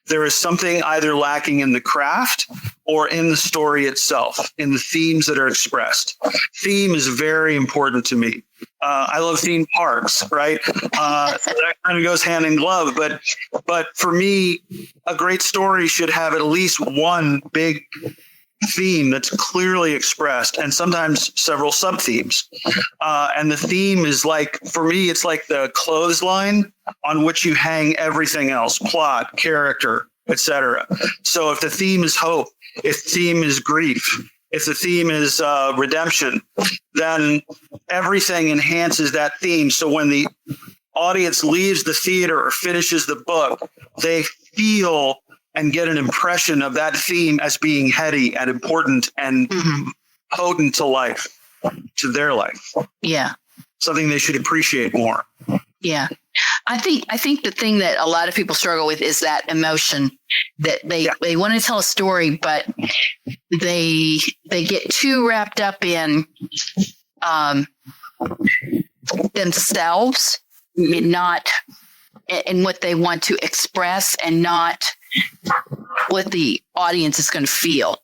Speaker 2: There is something either lacking in the craft or in the story itself, in the themes that are expressed. Theme is very important to me. I love theme parks, right? That kind of goes hand in glove. But for me, a great story should have at least one big theme that's clearly expressed, and sometimes several sub-themes. And the theme is like, for me, it's like the clothesline on which you hang everything else: plot, character, etc. So if the theme is hope, if the theme is grief, if the theme is redemption, then everything enhances that theme. So when the audience leaves the theater or finishes the book, they feel and get an impression of that theme as being heady and important and potent to life, to their life.
Speaker 1: Yeah.
Speaker 2: something they should appreciate more.
Speaker 1: Yeah. I think the thing that a lot of people struggle with is that emotion that they want to tell a story, but they get too wrapped up in themselves and not in what they want to express and not what the audience is going to feel.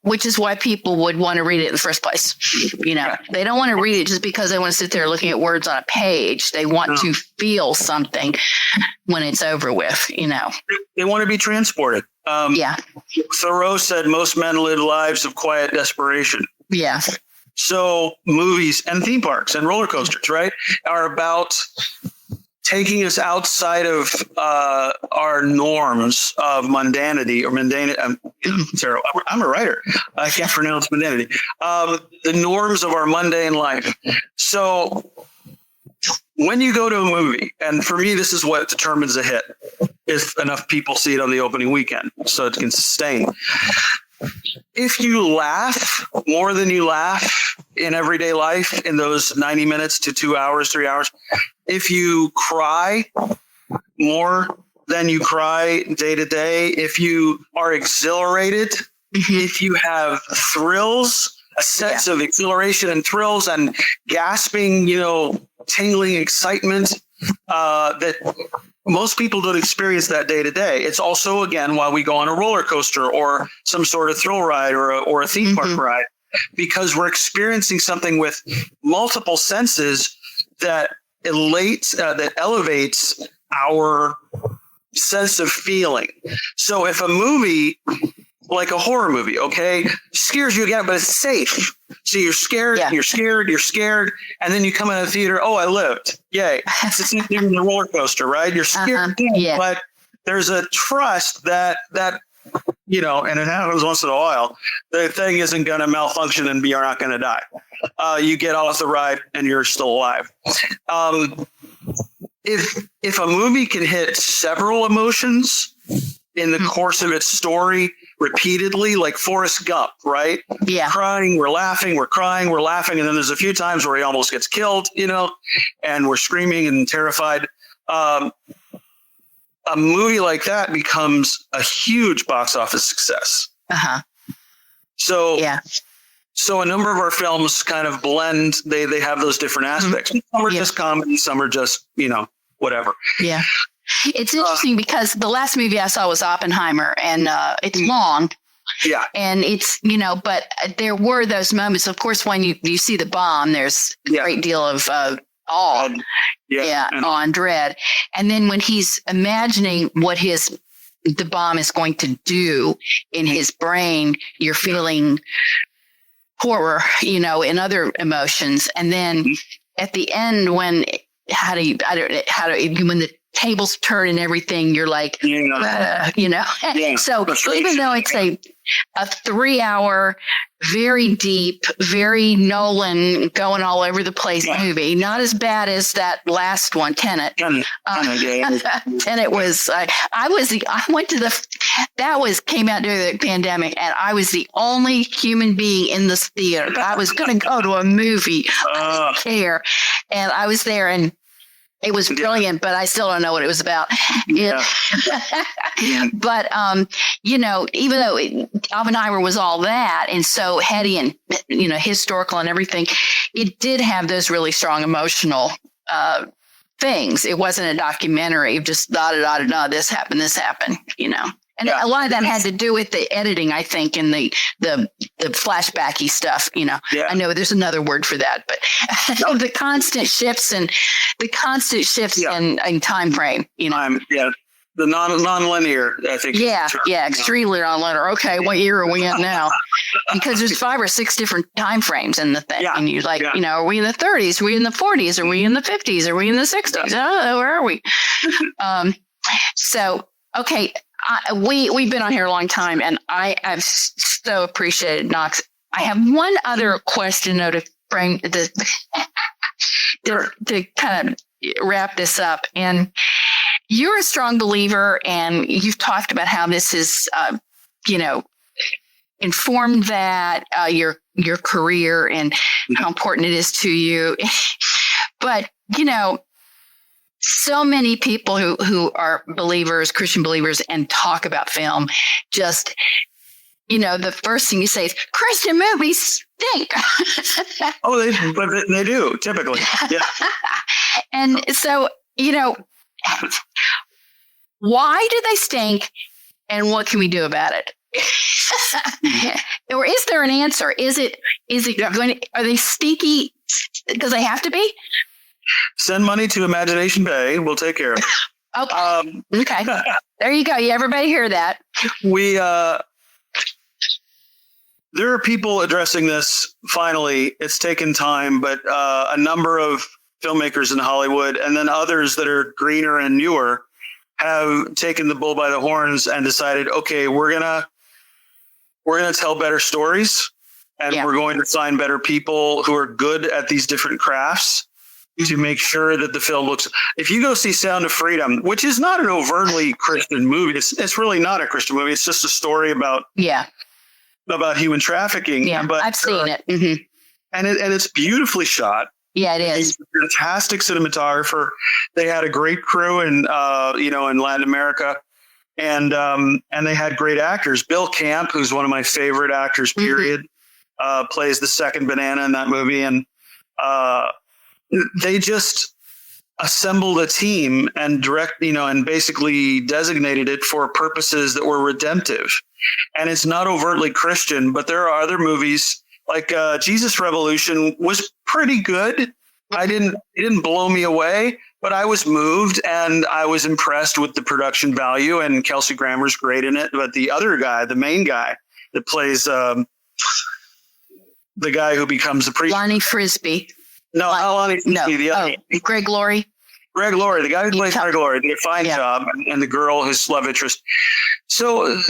Speaker 1: Which is why people would want to read it in the first place. They don't want to read it just because they want to sit there looking at words on a page. They want to feel something when it's over with,
Speaker 2: They want to be transported. Thoreau said most men live lives of quiet desperation.
Speaker 1: Yeah.
Speaker 2: So movies and theme parks and roller coasters, right, are about taking us outside of our norms of mundanity or mundanity. I'm a writer. I can't pronounce mundanity. The norms of our mundane life. So when you go to a movie, and for me, this is what determines a hit, if enough people see it on the opening weekend, so it can sustain. If you laugh more than you laugh in everyday life in those 90 minutes to 2 hours, 3 hours, if you cry more than you cry day to day, if you are exhilarated, if you have thrills, a sense of exhilaration and thrills and gasping, tingling excitement, that most people don't experience that day to day. It's also, again, while we go on a roller coaster or some sort of thrill ride or a theme park ride, because we're experiencing something with multiple senses that elevates our sense of feeling. So if a movie, like a horror movie, scares you again, but it's safe. So you're scared, you're scared, and then you come out of the theater, oh, I lived. Yay. It's the same thing in the roller coaster, right? You're scared, but there's a trust that and it happens once in a while, the thing isn't going to malfunction and you're not going to die. You get off the ride and you're still alive. If a movie can hit several emotions in the course of its story repeatedly, like Forrest Gump, right? Yeah. Crying, we're laughing, we're crying, we're laughing. And then there's a few times where he almost gets killed, and we're screaming and terrified. A movie like that becomes a huge box office success. So a number of our films kind of blend. They have those different aspects. Some are just comedy, some are just, whatever. Yeah.
Speaker 1: It's interesting because the last movie I saw was Oppenheimer, and it's long. Yeah. And it's, but there were those moments. Of course, when you see the bomb, there's a great deal of awe and dread. And then when he's imagining what the bomb is going to do in his brain, you're feeling horror, and other emotions. And then at the end, when the tables turn and everything, you're like, So even though it's a 3-hour, very deep, very Nolan going all over the place movie, not as bad as that last one, Tenet. Tenet was, came out during the pandemic, and I was the only human being in this theater. I was going to go to a movie. I didn't care. And I was there, and it was brilliant, but I still don't know what it was about. But, even though Oppenheimer was all that and so heady and, historical and everything, it did have those really strong emotional things. It wasn't a documentary of just this happened, And a lot of that had to do with the editing, I think, and the flashbacky stuff. I know there's another word for that, but the constant shifts in time frame.
Speaker 2: The non-linear, I think.
Speaker 1: Extremely non-linear. Okay, what year are we in now? Because there's 5 or 6 different time frames in the thing, and you're like, are we in the 30s? Are we in the 40s? Are we in the 50s? Are we in the 60s? Oh, where are we? Okay. We've been on here a long time, and I've so appreciated Knox. I have one other question, though, to frame to kind of wrap this up. And you're a strong believer, and you've talked about how this is, informed that your career and how important it is to you. But, so many people who are believers, Christian believers, and talk about film, just, the first thing you say is Christian movies stink.
Speaker 2: Oh, they do typically. Yeah.
Speaker 1: And so, why do they stink and what can we do about it? Or is there an answer? Is it going to, are they stinky because they have to be?
Speaker 2: Send money to Imagination Bay. We'll take care of it.
Speaker 1: Okay. Okay. There you go. Everybody hear that?
Speaker 2: There are people addressing this. Finally, it's taken time, but a number of filmmakers in Hollywood and then others that are greener and newer have taken the bull by the horns and decided, okay, we're gonna tell better stories, and we're going to find better people who are good at these different crafts to make sure that the film looks. If you go see Sound of Freedom, which is not an overtly Christian movie, it's really not a Christian movie. It's just a story about human trafficking.
Speaker 1: Yeah, but I've seen it. Mm-hmm.
Speaker 2: And it's beautifully shot.
Speaker 1: Yeah, it is.
Speaker 2: He's a fantastic cinematographer. They had a great crew in Latin America, and they had great actors. Bill Camp, who's one of my favorite actors, period, plays the second banana in that movie, and they just assembled a team and and basically designated it for purposes that were redemptive. And it's not overtly Christian, but there are other movies like Jesus Revolution was pretty good. It didn't blow me away, but I was moved and I was impressed with the production value, and Kelsey Grammer's great in it. But the other guy, the main guy that plays the guy who becomes the priest.
Speaker 1: Lonnie Frisbee.
Speaker 2: No, not Lonnie Frisbee. The other.
Speaker 1: Greg Laurie.
Speaker 2: Greg Laurie, the guy who plays Greg Laurie, did a fine job, and the girl, his love interest. So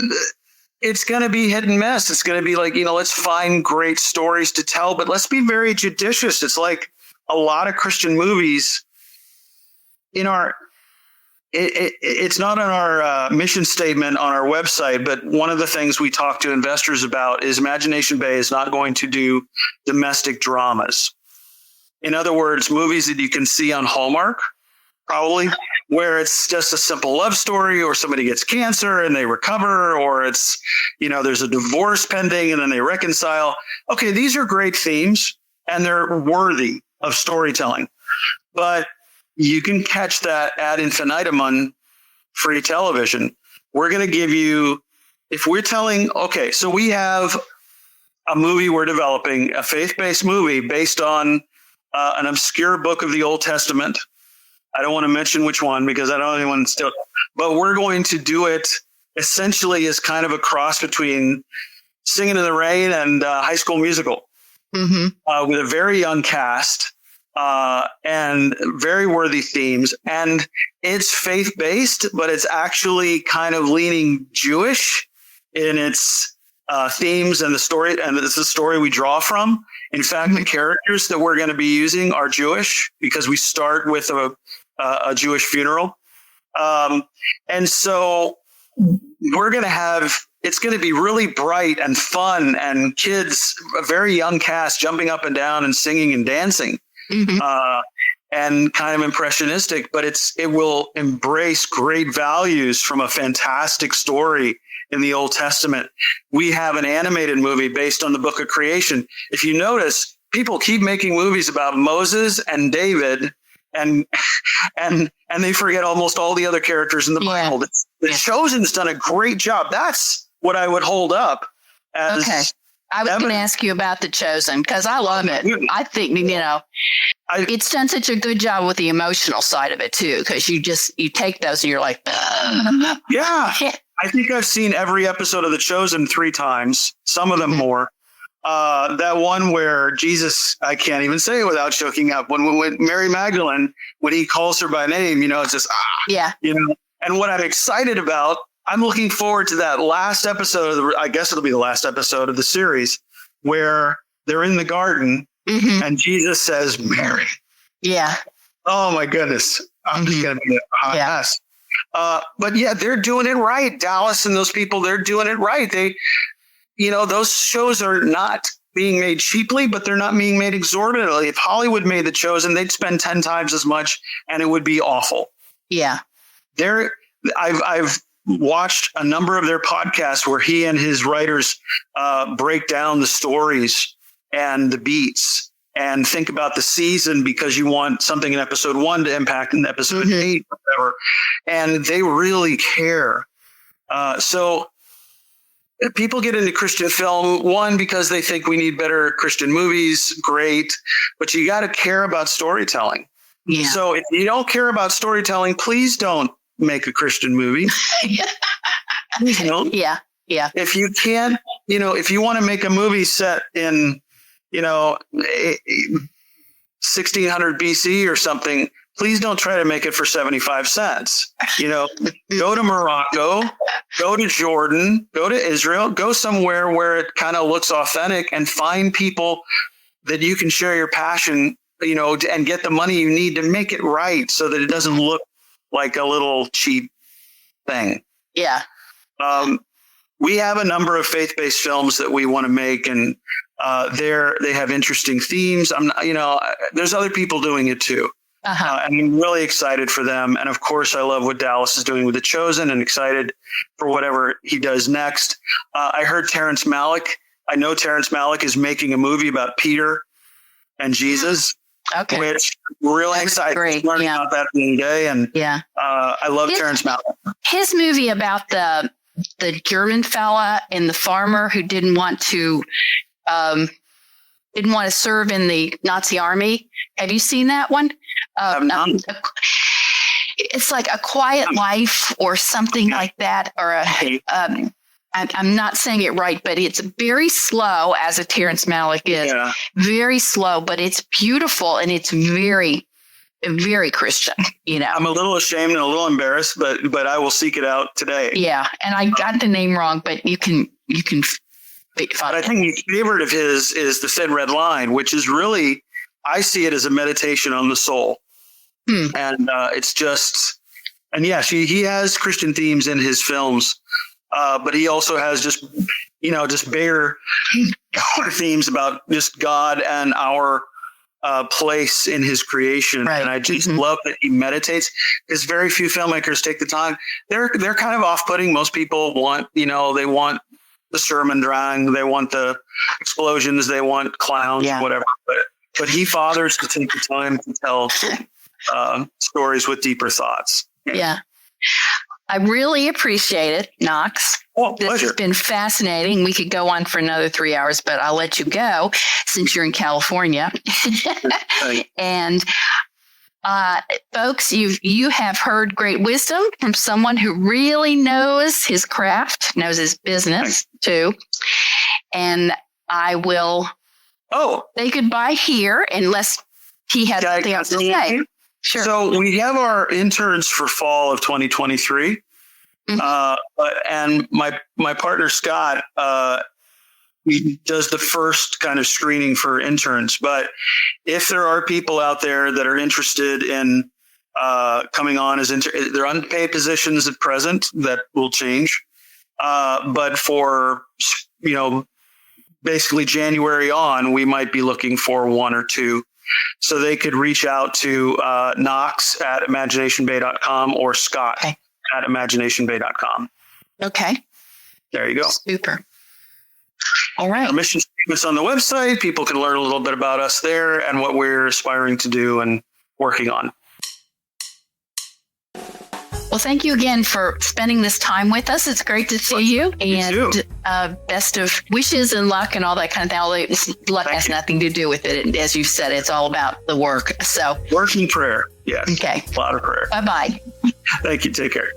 Speaker 2: it's going to be hit and miss. It's going to be like, let's find great stories to tell, but let's be very judicious. It's like a lot of Christian movies it's not on our mission statement on our website, but one of the things we talk to investors about is Imagination Bay is not going to do domestic dramas. In other words, movies that you can see on Hallmark, probably, where it's just a simple love story, or somebody gets cancer and they recover, or it's, there's a divorce pending and then they reconcile. Okay, these are great themes and they're worthy of storytelling, but you can catch that ad infinitum on free television. We're going to give you, if we're telling, okay, so we have a movie we're developing, a faith-based movie based on an obscure book of the Old Testament. I don't want to mention which one because I don't want anyone still, but we're going to do it essentially as kind of a cross between Singing in the Rain and High School Musical, with a very young cast and very worthy themes. And it's faith-based, but it's actually kind of leaning Jewish in its themes and the story. And it's the story we draw from. In fact, the characters that we're going to be using are Jewish because we start with a Jewish funeral. And so we're going to have, it's going to be really bright and fun, and kids, a very young cast jumping up and down and singing and dancing, and kind of impressionistic, but it will embrace great values from a fantastic story in the Old Testament. We have an animated movie based on the Book of Creation. If you notice, people keep making movies about Moses and David, and they forget almost all the other characters in the Bible. The Chosen's done a great job. That's what I would hold up as.
Speaker 1: Okay. I was going to ask you about The Chosen because I love it. I think, it's done such a good job with the emotional side of it too, because you take those and you're like,
Speaker 2: yeah. I think I've seen every episode of The Chosen 3 times, some of them more. That one where Jesus, I can't even say it without choking up. When Mary Magdalene, when he calls her by name, it's just, And what I'm excited about, I'm looking forward to that last episode. I guess it'll be the last episode of the series where they're in the garden and Jesus says, Mary.
Speaker 1: Yeah.
Speaker 2: Oh my goodness. I'm just going to be a hot mess. But they're doing it right. Dallas and those people, they're doing it right. those shows are not being made cheaply, but they're not being made exorbitantly. If Hollywood made The Chosen, they'd spend 10 times as much and it would be awful.
Speaker 1: Yeah.
Speaker 2: I've watched a number of their podcasts where he and his writers break down the stories and the beats and think about the season, because you want something in episode 1 to impact in episode 8 or whatever. And they really care. So people get into Christian film, one, because they think we need better Christian movies. Great. But you got to care about storytelling.
Speaker 1: Yeah.
Speaker 2: So if you don't care about storytelling, please don't make a Christian movie.
Speaker 1: Yeah. Yeah.
Speaker 2: If you can, if you want to make a movie set in, 1600 BC or something, please don't try to make it for 75 cents. Go to Morocco, go to Jordan, go to Israel, go somewhere where it kind of looks authentic, and find people that you can share your passion, and get the money you need to make it right so that it doesn't look like a little cheap thing.
Speaker 1: Yeah.
Speaker 2: We have a number of faith-based films that we want to make, and they have interesting themes. There's other people doing it too. And I'm really excited for them. And of course, I love what Dallas is doing with The Chosen, and excited for whatever he does next. I heard Terrence Malick. I know Terrence Malick is making a movie about Peter and Jesus.
Speaker 1: Okay.
Speaker 2: Which really excited. Learning about that the day. And I love Terrence Malick.
Speaker 1: His movie about the German fella and the farmer who didn't want to serve in the Nazi army. Have you seen that one? It's like A Quiet Life or something like that, or I'm not saying it right, but it's very slow, as a Terrence Malick is. Yeah. Very slow, but it's beautiful, and it's very, very Christian.
Speaker 2: I'm a little ashamed and a little embarrassed, but I will seek it out today.
Speaker 1: Yeah, and I got the name wrong, but you can. But
Speaker 2: I think my favorite of his is The Thin Red Line, which is really, I see it as a meditation on the soul. And it's just, and yes, he has Christian themes in his films, but he also has just bare themes about just God and our place in his creation. Right. And I just love that he meditates, because very few filmmakers take the time. They're kind of off-putting. Most people want, they want the sermon drawing, they want the explosions, they want clowns, whatever. But he bothers to take the time to tell stories with deeper thoughts.
Speaker 1: Yeah. I really appreciate it, Knox. This
Speaker 2: pleasure.
Speaker 1: has been fascinating. We could go on for another 3 hours, but I'll let you go since you're in California. And folks, you have heard great wisdom from someone who really knows his craft, knows his business too. And I will say goodbye here, unless he has something else to say. Sure.
Speaker 2: So we have our interns for fall of 2023. And my partner, Scott, he does the first kind of screening for interns. But if there are people out there that are interested in coming on as they're unpaid positions at present, that will change. But for, basically January on, we might be looking for 1 or 2. So they could reach out to Knox at imaginationbay.com or Scott at imaginationbay.com.
Speaker 1: Okay.
Speaker 2: There you go.
Speaker 1: Super. All right.
Speaker 2: Our mission statement's on the website. People can learn a little bit about us there and what we're aspiring to do and working on.
Speaker 1: Well, thank you again for spending this time with us. It's great to see you. And best of wishes and luck and all that kind of thing. Luck has nothing to do with it. And as you said, it's all about the work. So
Speaker 2: work and prayer. Yes.
Speaker 1: Okay.
Speaker 2: A lot of prayer.
Speaker 1: Bye-bye.
Speaker 2: Thank you. Take care.